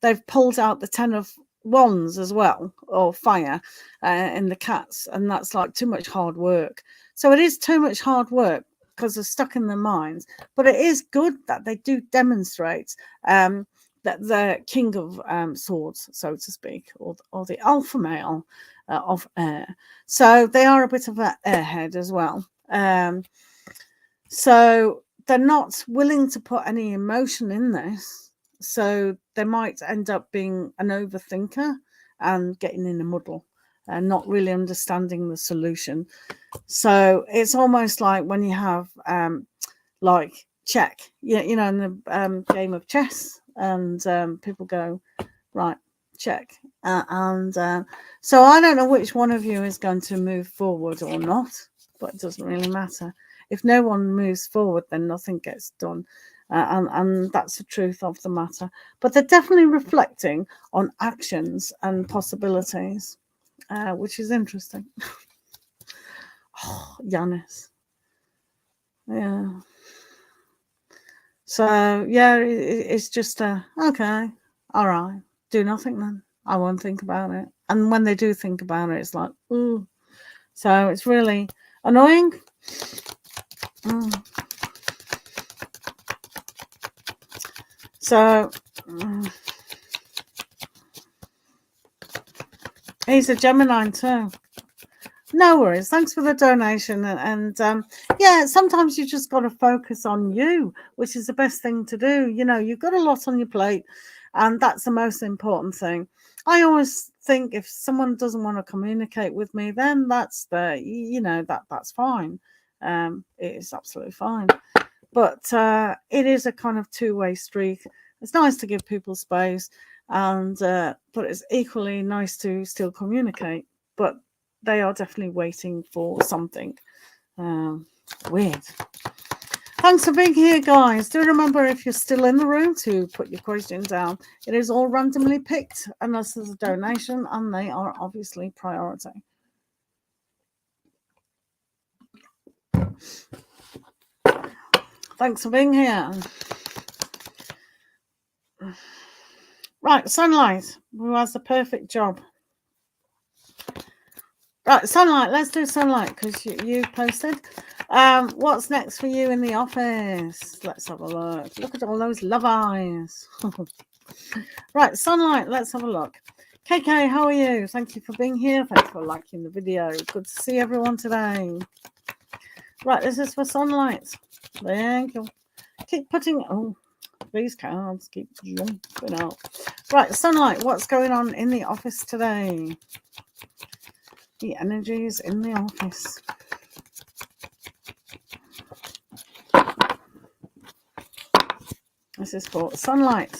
they've pulled out the 10 of Wands as well, or fire, in the cats, and that's like too much hard work. So it is too much hard work, because they're stuck in their minds. But it is good that they do demonstrate that the King of Swords, so to speak, or the alpha male of air. So they are a bit of an airhead as well. So they're not willing to put any emotion in this. So they might end up being an overthinker and getting in a muddle and not really understanding the solution. So it's almost like when you have like check, you know, in the game of chess, and people go, right, check. So I don't know which one of you is going to move forward or not, but it doesn't really matter. If no one moves forward, then nothing gets done. And that's the truth of the matter. But they're definitely reflecting on actions and possibilities, which is interesting. Oh, Yanis. Yeah. So, yeah, it's just okay, all right, do nothing then. I won't think about it. And when they do think about it, it's like, ooh. So it's really annoying. So he's a Gemini too. No worries. Thanks for the donation. And yeah, sometimes you just got to focus on you, which is the best thing to do. You know, you've got a lot on your plate, and that's the most important thing. I always think if someone doesn't want to communicate with me, then that's that's fine. It is absolutely fine. But it is a kind of two-way street. It's nice to give people space, and but it's equally nice to still communicate. But they are definitely waiting for something. Weird. Thanks for being here, guys. Do remember, if you're still in the room, to put your question down. It is all randomly picked unless there's a donation, and they are obviously priority. Thanks for being here. Right, Sunlight, who has the perfect job. Right, Sunlight, let's do Sunlight, because you posted. What's next for you in the office? Let's have a look. Look at all those love eyes. Right, sunlight. Let's have a look. KK, how are you? Thank you for being here. Thanks for liking the video. Good to see everyone today. Right, this is for sunlight. Thank you. Keep putting... Oh, these cards keep jumping out. Right, sunlight. What's going on in the office today? The energies in the office. This is for sunlight.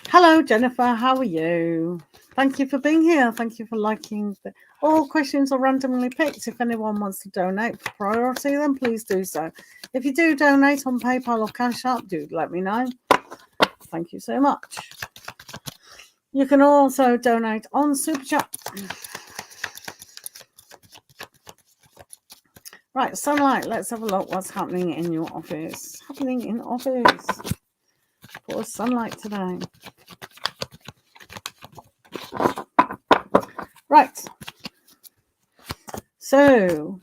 Hello, Jennifer. How are you? Thank you for being here. Thank you for liking. All questions are randomly picked. If anyone wants to donate for priority, then please do so. If you do donate on PayPal or Cash App, do let me know. Thank you so much. You can also donate on SUPERCHAT. Right, sunlight. Let's have a look. What's happening in your office? Happening in office for sunlight today. Right. So,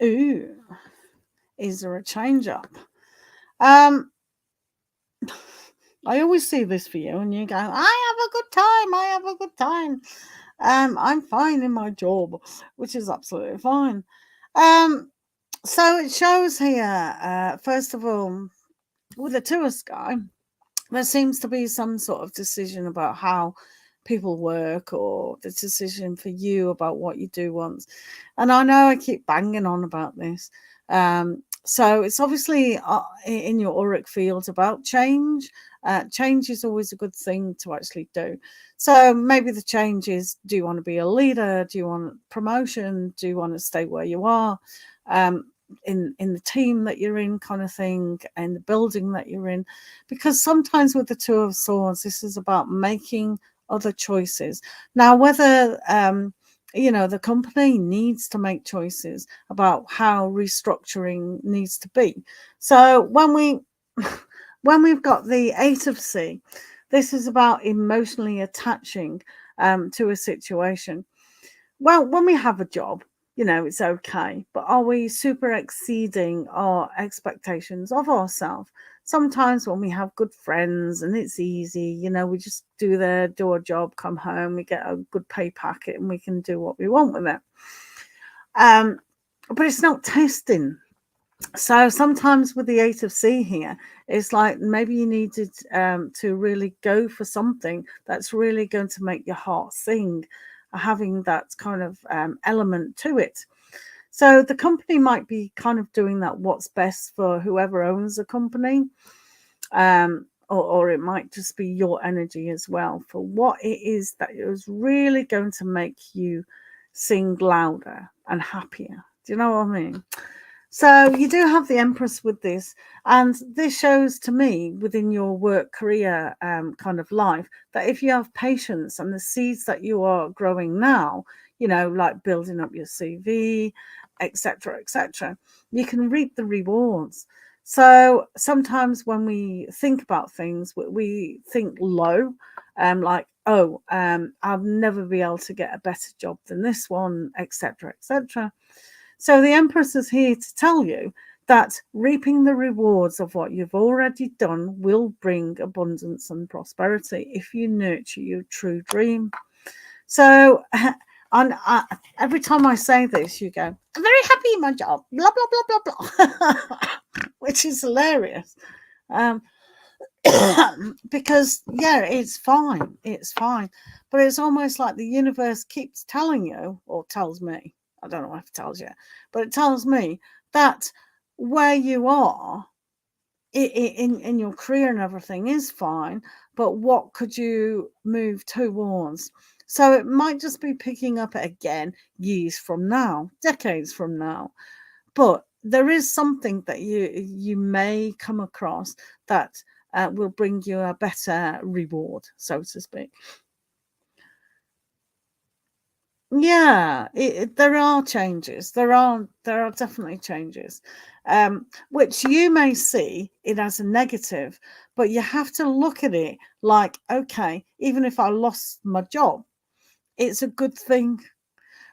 is there a change up? I always see this for you, and you go, "I have a good time. I have a good time. I'm fine in my job," which is absolutely fine. So it shows here, first of all, with the Two of Sky, there seems to be some sort of decision about how people work, or the decision for you about what you do once. And I know I keep banging on about this. So it's obviously in your auric field about change. Change is always a good thing to actually do. So maybe the change is, do you want to be a leader? Do you want promotion? Do you want to stay where you are? In the team that you're in, kind of thing, and the building that you're in. Because sometimes with the Two of Swords, this is about making other choices. Now, whether the company needs to make choices about how restructuring needs to be. So when we've got the Eight of Sea, this is about emotionally attaching to a situation. Well, when we have a job, it's okay, but are we super exceeding our expectations of ourselves? Sometimes when we have good friends and it's easy, we just do our job, come home, we get a good pay packet, and we can do what we want with it. But it's not testing. So sometimes with the Eight of Sea here, it's like maybe you needed to really go for something that's really going to make your heart sing, having that kind of element to it. So the company might be kind of doing that, what's best for whoever owns the company, or it might just be your energy as well for what it is that is really going to make you sing louder and happier. Do you know what I mean? So you do have the Empress with this, and this shows to me within your work career kind of life that if you have patience and the seeds that you are growing now, like building up your CV, etc., you can reap the rewards. So sometimes when we think about things, we think low, like, I'll never be able to get a better job than this one, etc., etc. So the Empress is here to tell you that reaping the rewards of what you've already done will bring abundance and prosperity if you nurture your true dream. So every time I say this, you go, "I'm very happy in my job, blah, blah, blah, blah, blah," which is hilarious. Because, it's fine. It's fine. But it's almost like the universe keeps telling you, or tells me, I don't know if it tells you, but it tells me that where you are in your career and everything is fine, but what could you move towards? So it might just be picking up again years from now, decades from now, but there is something that you may come across that will bring you a better reward, so to speak. Yeah, there are changes. There are definitely changes, which you may see it as a negative, but you have to look at it like, okay, even if I lost my job, it's a good thing,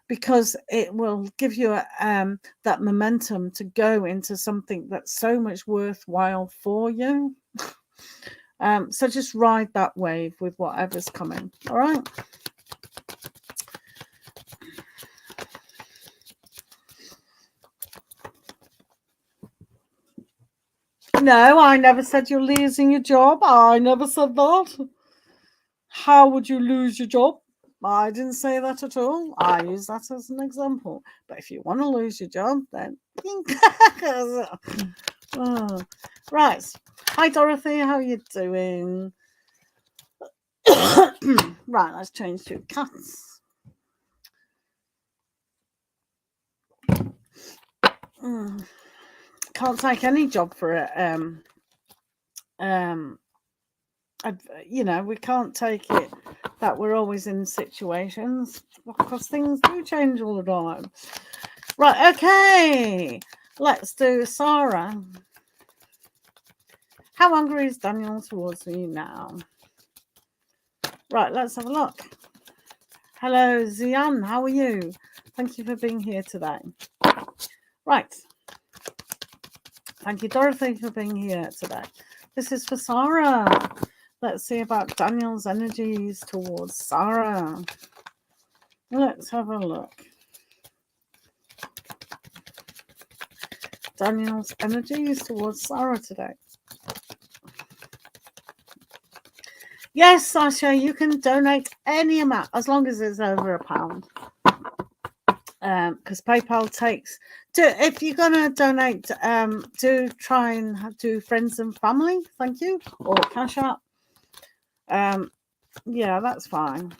because it will give you that momentum to go into something that's so much worthwhile for you. So just ride that wave with whatever's coming. All right. No, I never said you're losing your job. I never said that. How would you lose your job? I didn't say that at all. I use that as an example. But if you want to lose your job, then oh. Right. Hi Dorothy, how are you doing? Right, let's change to cats. Can't take any job for it. You know, we can't take it that we're always in situations because things do change all the time. Right, okay. Let's do Sarah. How angry is Daniel towards me now? Right, let's have a look. Hello, Zian. How are you? Thank you for being here today. Right. Thank you, Dorothy, for being here today. This is for Sarah. Let's see about Daniel's energies towards Sarah. Let's have a look. Daniel's energies towards Sarah today. Yes, Sasha, you can donate any amount as long as it's over £1. Because PayPal takes. If you're gonna donate, do try and do friends and family. Thank you, or cash.app. Yeah, that's fine.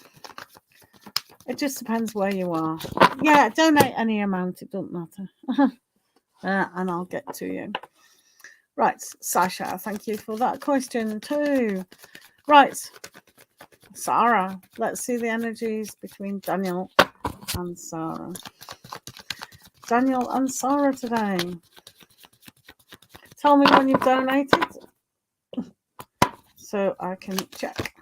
It just depends where you are. Yeah, donate any amount. It doesn't matter. And I'll get to you. Right, Sasha, thank you for that question too. Right, Sarah, let's see the energies between Daniel and Sarah. Daniel and Sarah today. Tell me when you've donated so I can check.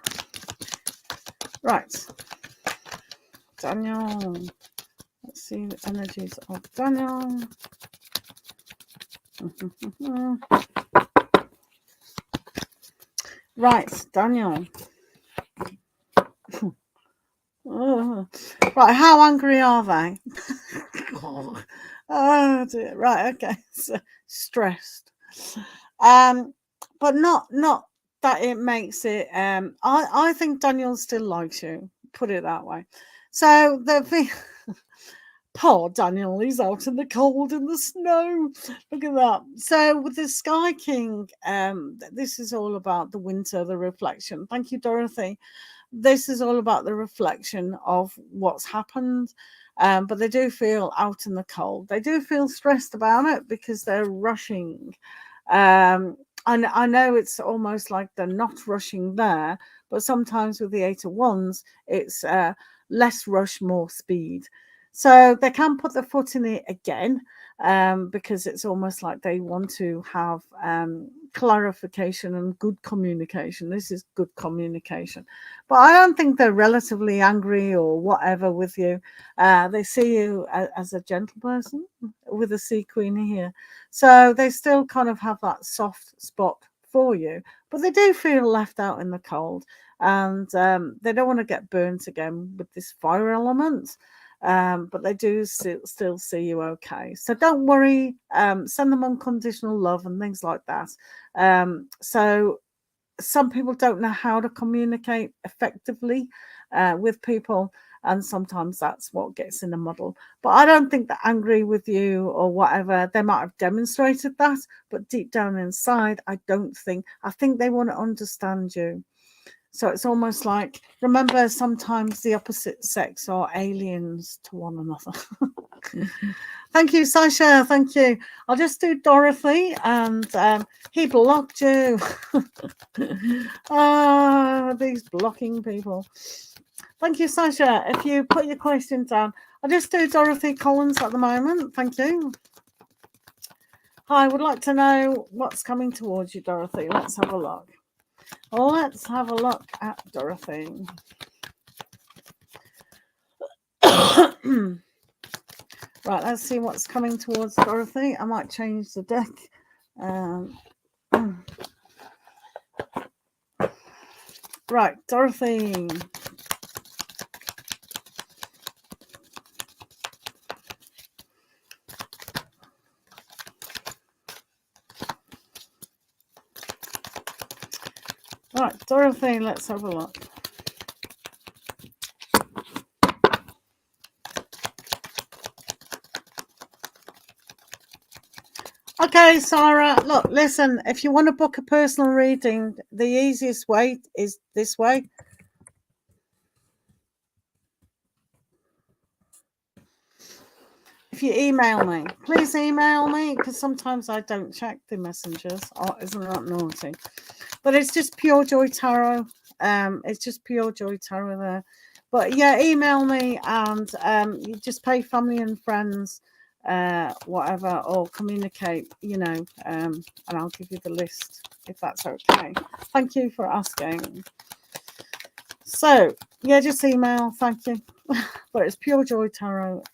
Right, Daniel. Let's see the energies of Daniel. Right, Daniel. Right, how angry are they? Oh dear. Right, okay. So, stressed. But not that it makes it. I think Daniel still likes you. Put it that way. So the poor Daniel, he's out in the cold in the snow. Look at that. So with the Sky King, this is all about the winter, the reflection. Thank you, Dorothy. This is all about the reflection of what's happened. But they do feel out in the cold. They do feel stressed about it because they're rushing. And I know it's almost like they're not rushing there, but sometimes with the 8 of Wands, it's less rush, more speed. So they can put their foot in it again, because it's almost like they want to have clarification and good communication. This is good communication. But I don't think they're relatively angry or whatever with you. They see you as a gentle person with a sea queen here. So they still kind of have that soft spot for you. But they do feel left out in the cold. And they don't want to get burnt again with this fire element. But they do still see you okay. So don't worry. Send them unconditional love and things like that. So some people don't know how to communicate effectively with people, and sometimes that's what gets in the muddle. But I don't think they're angry with you or whatever. They might have demonstrated that, but deep down inside, I think they want to understand you. So it's almost like, remember, sometimes the opposite sex are aliens to one another. Thank you, Sasha. Thank you. I'll just do Dorothy, and he blocked you. These blocking people. Thank you, Sasha. If you put your question down, I'll just do Dorothy Collins at the moment. Thank you. Hi, I would like to know what's coming towards you, Dorothy. Let's have a look. Let's have a look at Dorothy. Right, let's see what's coming towards Dorothy. I might change the deck. Right, Dorothy. Right, Dorothy, let's have a look. Okay, Sarah, look, listen, if you want to book a personal reading, the easiest way is this way. If you email me, please email me, because sometimes I don't check the messengers. Oh, isn't that naughty? But it's just Pure Joy Tarot. It's just Pure Joy Tarot there. But yeah, email me, and you just pay family and friends, whatever, or communicate, and I'll give you the list if that's okay. Thank you for asking. So yeah, just email. Thank you. But it's Pure Joy Tarot.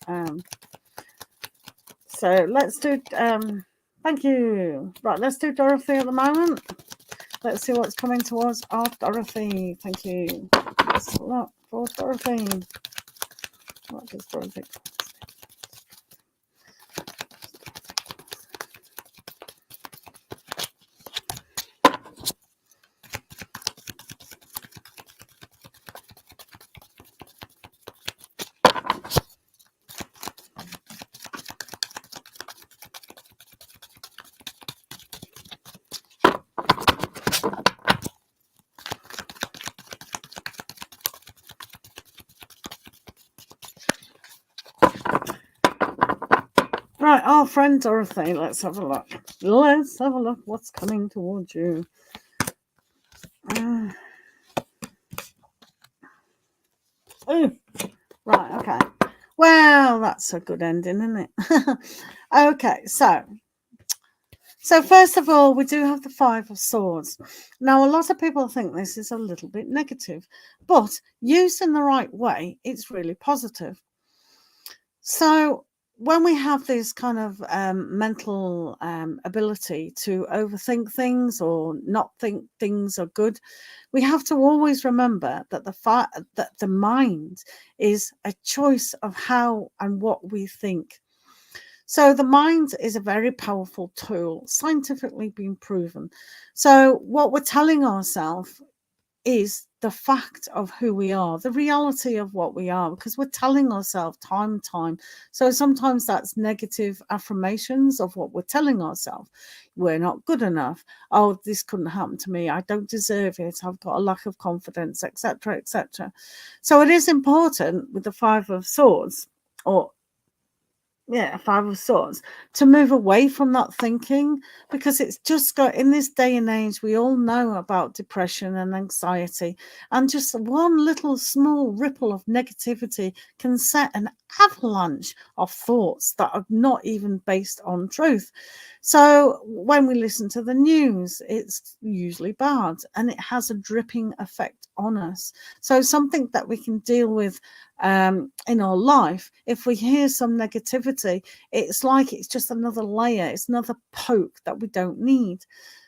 So let's do. Thank you. Right, let's do Dorothy at the moment. Let's see what's coming towards our Dorothy. Thank you. Let's look for Dorothy. What does Dorothy? Right, our friend Dorothy. Let's have a look. Let's have a look what's coming towards you. Right, okay. Well, that's a good ending, isn't it? Okay, so first of all, we do have the Five of Swords. Now, a lot of people think this is a little bit negative, but used in the right way, it's really positive. So when we have this kind of mental ability to overthink things or not think things are good, we have to always remember that the mind is a choice of how and what we think. So the mind is a very powerful tool, scientifically been proven. So what we're telling ourselves is the fact of who we are, the reality of what we are, because we're telling ourselves time and time. So sometimes that's negative affirmations of what we're telling ourselves. We're not good enough. Oh, this couldn't happen to me. I don't deserve it. I've got a lack of confidence, etc., etc. So it is important with the Five of Swords, or Five of Swords, to move away from that thinking, because it's just got, in this day and age, we all know about depression and anxiety, and just one little small ripple of negativity can set an avalanche of thoughts that are not even based on truth. So when we listen to the news, it's usually bad, and it has a dripping effect on us. So something that we can deal with in our life, if we hear some negativity, it's like it's just another layer, it's another poke that we don't need.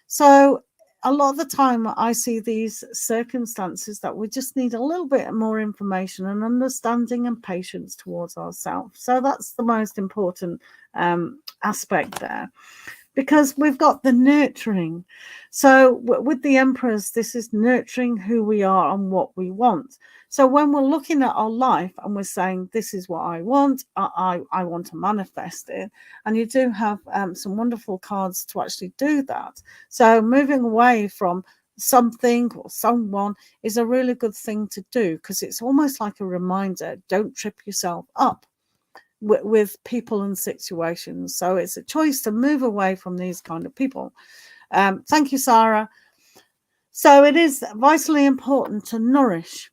So a lot of the time I see these circumstances that we just need a little bit more information and understanding and patience towards ourselves. So that's the most important aspect there, because we've got the nurturing. So with the Empress, this is nurturing who we are and what we want. So when we're looking at our life and we're saying, this is what I want, I want to manifest it. And you do have some wonderful cards to actually do that. So moving away from something or someone is a really good thing to do, because it's almost like a reminder, don't trip yourself up with people and situations. So it's a choice to move away from these kind of people. Thank you, Sarah. So it is vitally important to nourish,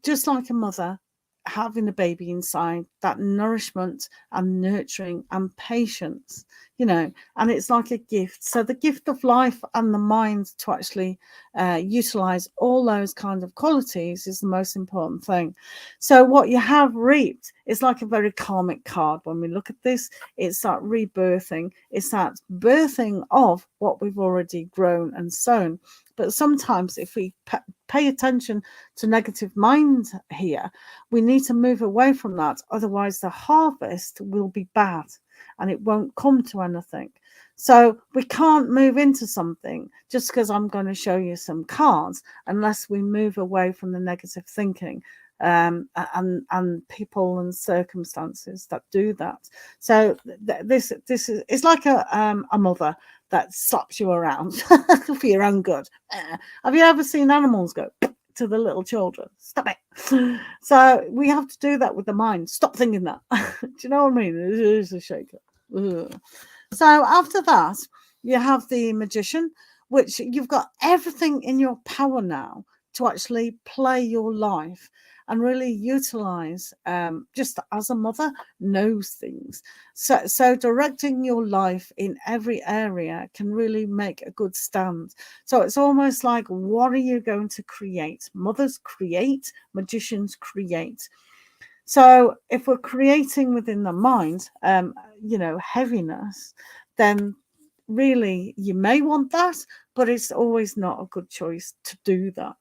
just like a mother. having a baby inside, that nourishment and nurturing and patience, you know, and it's like a gift. So the gift of life and the mind to actually utilize all those kind of qualities is the most important thing. So what you have reaped is like a very karmic card. When we look at this, it's that rebirthing, it's that birthing of what we've already grown and sown. But sometimes if we pay attention to negative mind here, we need to move away from that. Otherwise, the harvest will be bad and it won't come to anything. So we can't move into something just because I'm going to show you some cards unless we move away from the negative thinking. And people and circumstances that do that. So this is, it's like a mother that slaps you around for your own good. Have you ever seen animals go to the little children? Stop it. So we have to do that with the mind. Stop thinking that. Do you know what I mean? It is a shaker. Ugh. So after that, you have the magician, which you've got everything in your power now to actually play your life and really utilize, just as a mother knows things. So directing your life in every area can really make a good stand. So it's almost like, what are you going to create? Mothers create, magicians create. So if we're creating within the mind, you know, heaviness, then really you may want that, but it's always not a good choice to do that.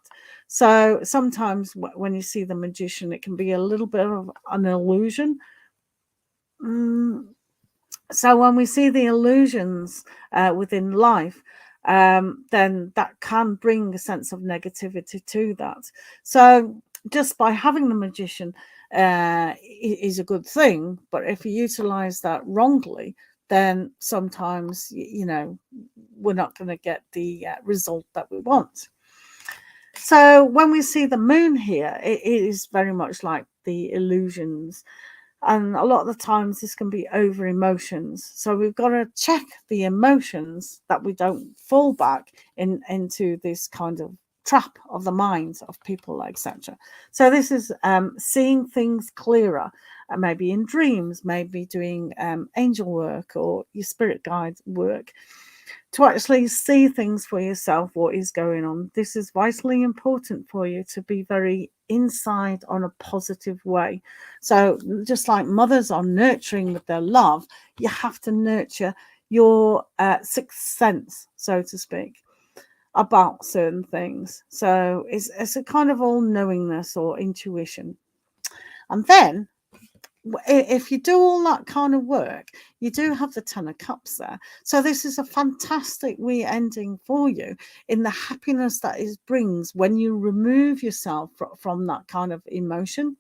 So sometimes when you see the magician, it can be a little bit of an illusion. So when we see the illusions within life, then that can bring a sense of negativity to that. So just by having the magician is a good thing, but if you utilize that wrongly, then sometimes, you know, we're not going to get the result that we want. So when we see the moon here, it is very much like the illusions. And a lot of the times this can be over emotions. So we've got to check the emotions that we don't fall back into this kind of trap of the minds of people, etc. So this is seeing things clearer, maybe in dreams, maybe doing angel work or your spirit guide work, to actually see things for yourself, what is going on. This is vitally important for you to be very inside on a positive way. So just like mothers are nurturing with their love, you have to nurture your sixth sense, so to speak, about certain things. So it's a kind of all knowingness or intuition. And then if you do all that kind of work, you do have the 10 of cups there. So this is a fantastic re-ending for you in the happiness that it brings when you remove yourself from that kind of emotion.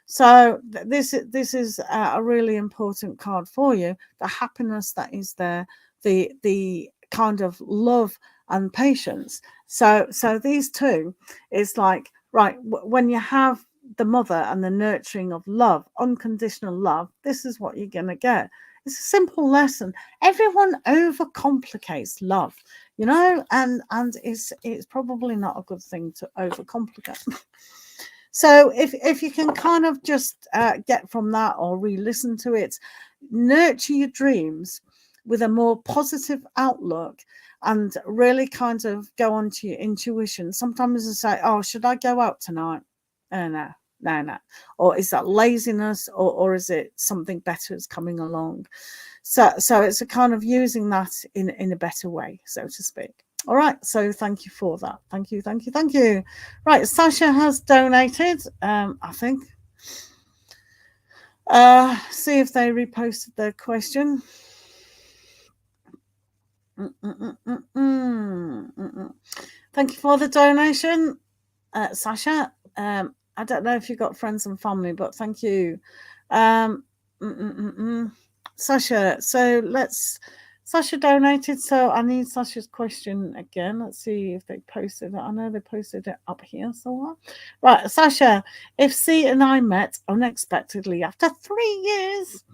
So this is a really important card for you. The happiness that is there, the kind of love and patience. So these two is like, right, when you have the mother and the nurturing of love, unconditional love, this is what you're going to get. It's a simple lesson. Everyone overcomplicates love, you know, and it's probably not a good thing to overcomplicate. So if you can kind of just get from that or re-listen to it, nurture your dreams with a more positive outlook and really kind of go on to your intuition. Sometimes I say, oh, should I go out tonight? No. Or is that laziness, or is it something better is coming along? So it's a kind of using that in a better way, so to speak. All right, so thank you for that. Thank you. Right, Sasha has donated, I think. See if they reposted their question. Thank you for the donation, Sasha. I don't know if you've got friends and family, but thank you. Sasha, Sasha donated, so I need Sasha's question again. Let's see if they posted it. I know they posted it up here somewhere. Right, Sasha, if C and I met unexpectedly after 3 years,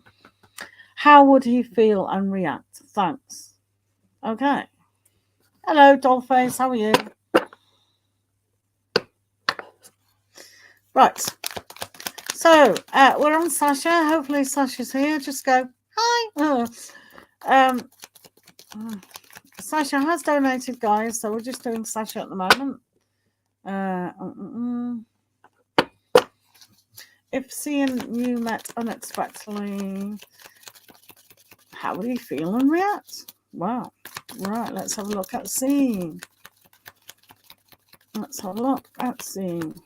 how would he feel and react? Thanks. Okay. Hello, Dollface. How are you? Right. So we're on Sasha. Hopefully Sasha's here. Just go, hi. Sasha has donated, guys. So we're just doing Sasha at the moment. If seeing you met unexpectedly, how would he feel and react? Wow. Right, let's have a look at seeing. Let's have a look at seeing.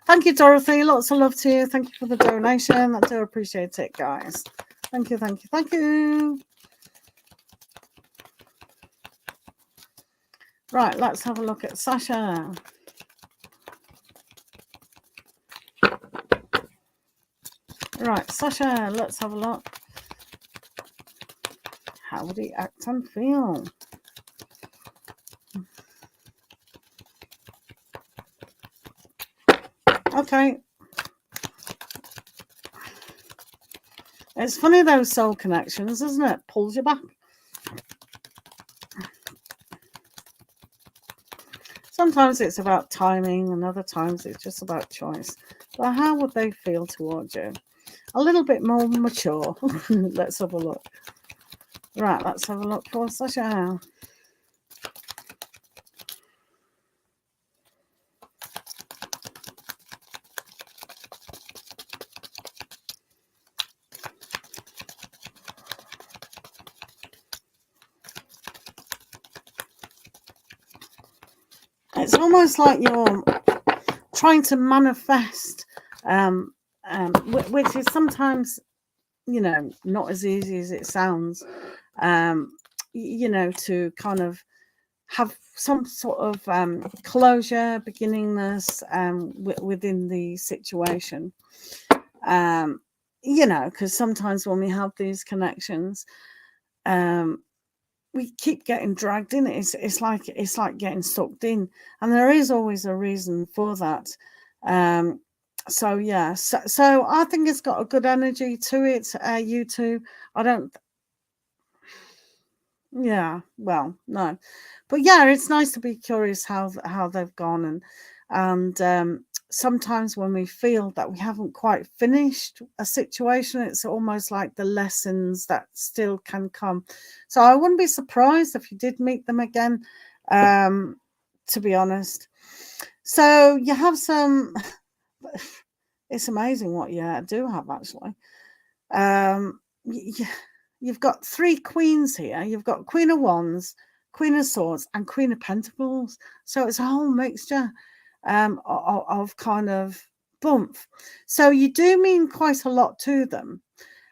Thank you, Dorothy. Lots of love to you. Thank you for the donation. I do appreciate it, guys. Thank you, thank you, thank you. Right, let's have a look at Sasha. Right, Sasha, let's have a look. How would he act and feel? Okay. It's funny, those soul connections, isn't it? Pulls you back. Sometimes it's about timing and other times it's just about choice. But how would they feel towards you? A little bit more mature. Let's have a look. Right, let's have a look for Sasha. It's almost like you're trying to manifest, which is sometimes, you know, not as easy as it sounds, you know, to kind of have some sort of closure, beginningness within the situation. You know, because sometimes when we have these connections, we keep getting dragged in. It's like getting sucked in, and there is always a reason for that. So yeah, so I think it's got a good energy to it. You two, I don't. Yeah, well, no, but yeah, it's nice to be curious how they've gone, and sometimes when we feel that we haven't quite finished a situation, it's almost like the lessons that still can come. So I wouldn't be surprised if you did meet them again, to be honest. So you have some. It's amazing what you do have, actually. You've got three queens here. You've got Queen of Wands, Queen of Swords, and Queen of Pentacles. So it's a whole mixture of kind of bump. So you do mean quite a lot to them.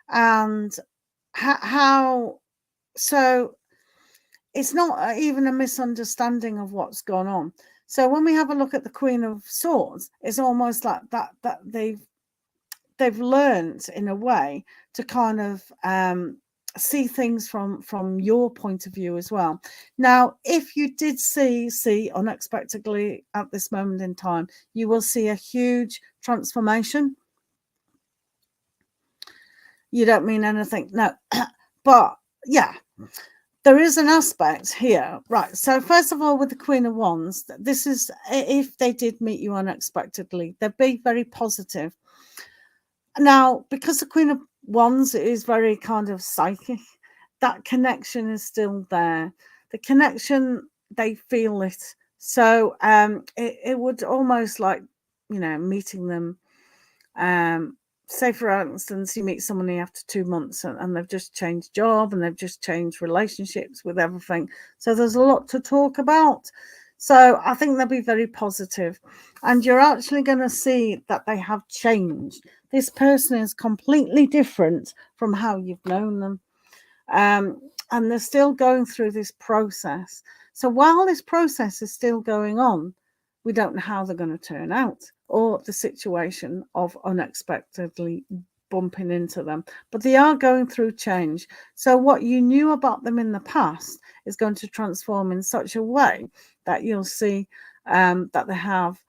And how so it's not even a misunderstanding of what's gone on. So when we have a look at the Queen of Swords, it's almost like that they've learned in a way to kind of see things from your point of view as well. Now, if you did see unexpectedly at this moment in time, you will see a huge transformation. You don't mean anything, no, but yeah, there is an aspect here, right? So first of all, with the Queen of Wands, this is if they did meet you unexpectedly, they'd be very positive. Now, because the Queen of Wands is very kind of psychic, that connection is still there. The connection, they feel it. So it would almost like, you know, meeting them. Say, for instance, you meet somebody after 2 months and they've just changed job and they've just changed relationships with everything. So there's a lot to talk about. So I think they'll be very positive. And you're actually going to see that they have changed. This person is completely different from how you've known them. And they're still going through this process. So while this process is still going on, we don't know how they're going to turn out or the situation of unexpectedly bumping into them. But they are going through change. So what you knew about them in the past is going to transform in such a way that you'll see that they have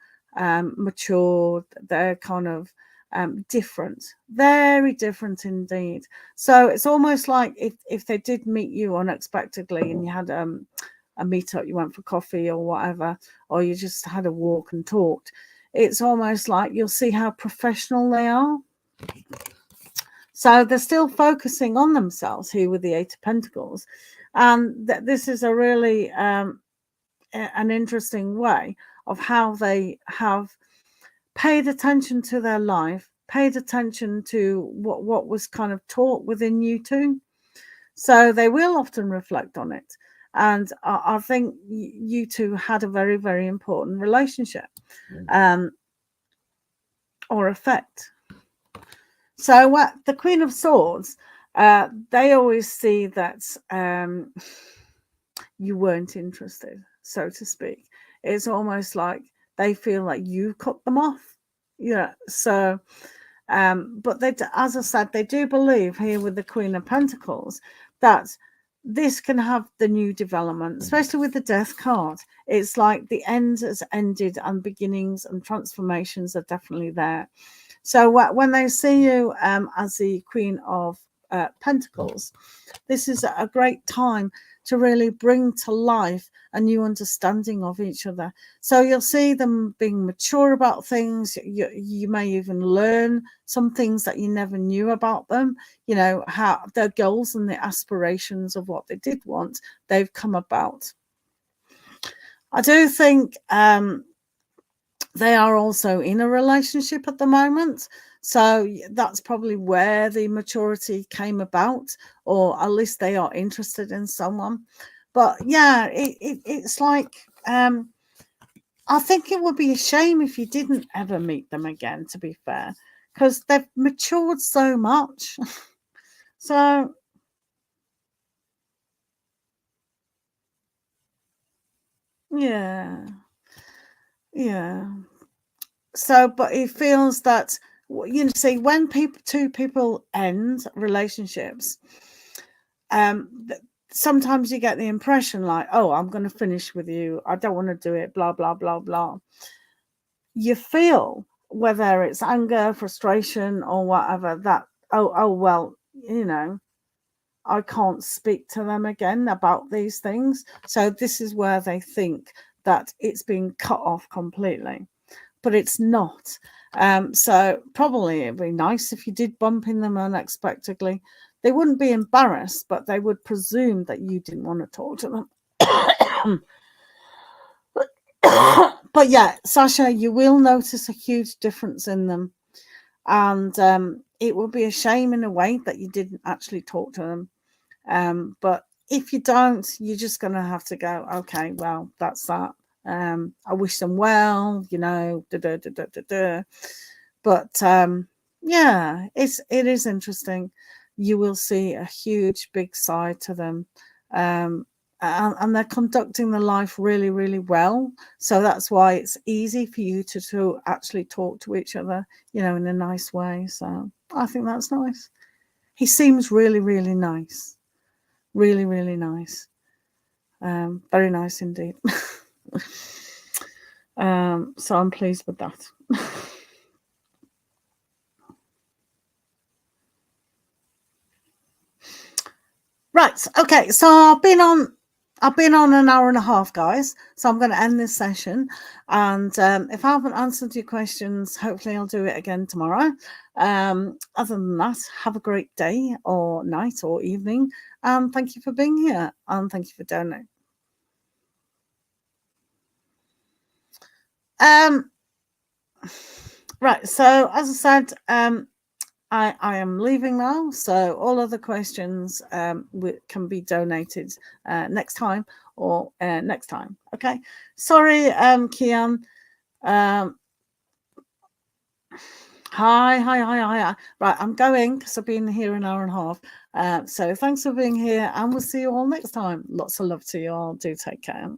matured. They're kind of different, very different indeed. So it's almost like if they did meet you unexpectedly and you had a meetup, you went for coffee or whatever, or you just had a walk and talked, it's almost like you'll see how professional they are. So they're still focusing on themselves here with the Eight of Pentacles. And this is a really an interesting way of how they have paid attention to their life, paid attention to what was kind of taught within you two. So they will often reflect on it. And I think you two had a very, very important relationship or effect. So the Queen of Swords, they always see that you weren't interested, so to speak. It's almost like they feel like you cut them off. Yeah. So, but they, as I said, they do believe here with the Queen of Pentacles that this can have the new development, especially with the Death card. It's like the end has ended and beginnings and transformations are definitely there. So when they see you as the Queen of Pentacles, this is a great time to really bring to life a new understanding of each other. So you'll see them being mature about things. You may even learn some things that you never knew about them. You know, how their goals and the aspirations of what they did want, they've come about. I do think they are also in a relationship at the moment. So that's probably where the maturity came about, or at least they are interested in someone. But yeah, it's like, I think it would be a shame if you didn't ever meet them again, to be fair, because they've matured so much. So, yeah. So, but it feels that, you know, see, when two people end relationships, sometimes you get the impression like, oh, I'm going to finish with you, I don't want to do it, blah blah blah blah. You feel, whether it's anger, frustration, or whatever, that oh well, you know, I can't speak to them again about these things. So this is where they think that it's been cut off completely, but it's not. So probably it'd be nice if you did bump in them unexpectedly. They wouldn't be embarrassed, but they would presume that you didn't want to talk to them. But yeah, Sasha, you will notice a huge difference in them. And it will be a shame in a way that you didn't actually talk to them. But if you don't, you're just going to have to go, okay, well, that's that. I wish them well, you know, But yeah, it is interesting. You will see a huge big side to them. And they're conducting the life really, really well. So that's why it's easy for you to actually talk to each other, you know, in a nice way. So I think that's nice. He seems really, really nice. Really, really nice. Very nice indeed. So I'm pleased with that. Right. Okay. So I've been on an hour and a half, guys. So I'm going to end this session. And if I haven't answered your questions, hopefully I'll do it again tomorrow. Other than that, have a great day or night or evening. And thank you for being here. And thank you for donating. Right. So as I said, I am leaving now, so all other questions can be donated next time or next time. Okay. Sorry, Kian. Hi. Right, I'm going because I've been here an hour and a half. So thanks for being here, and we'll see you all next time. Lots of love to you all. Do take care.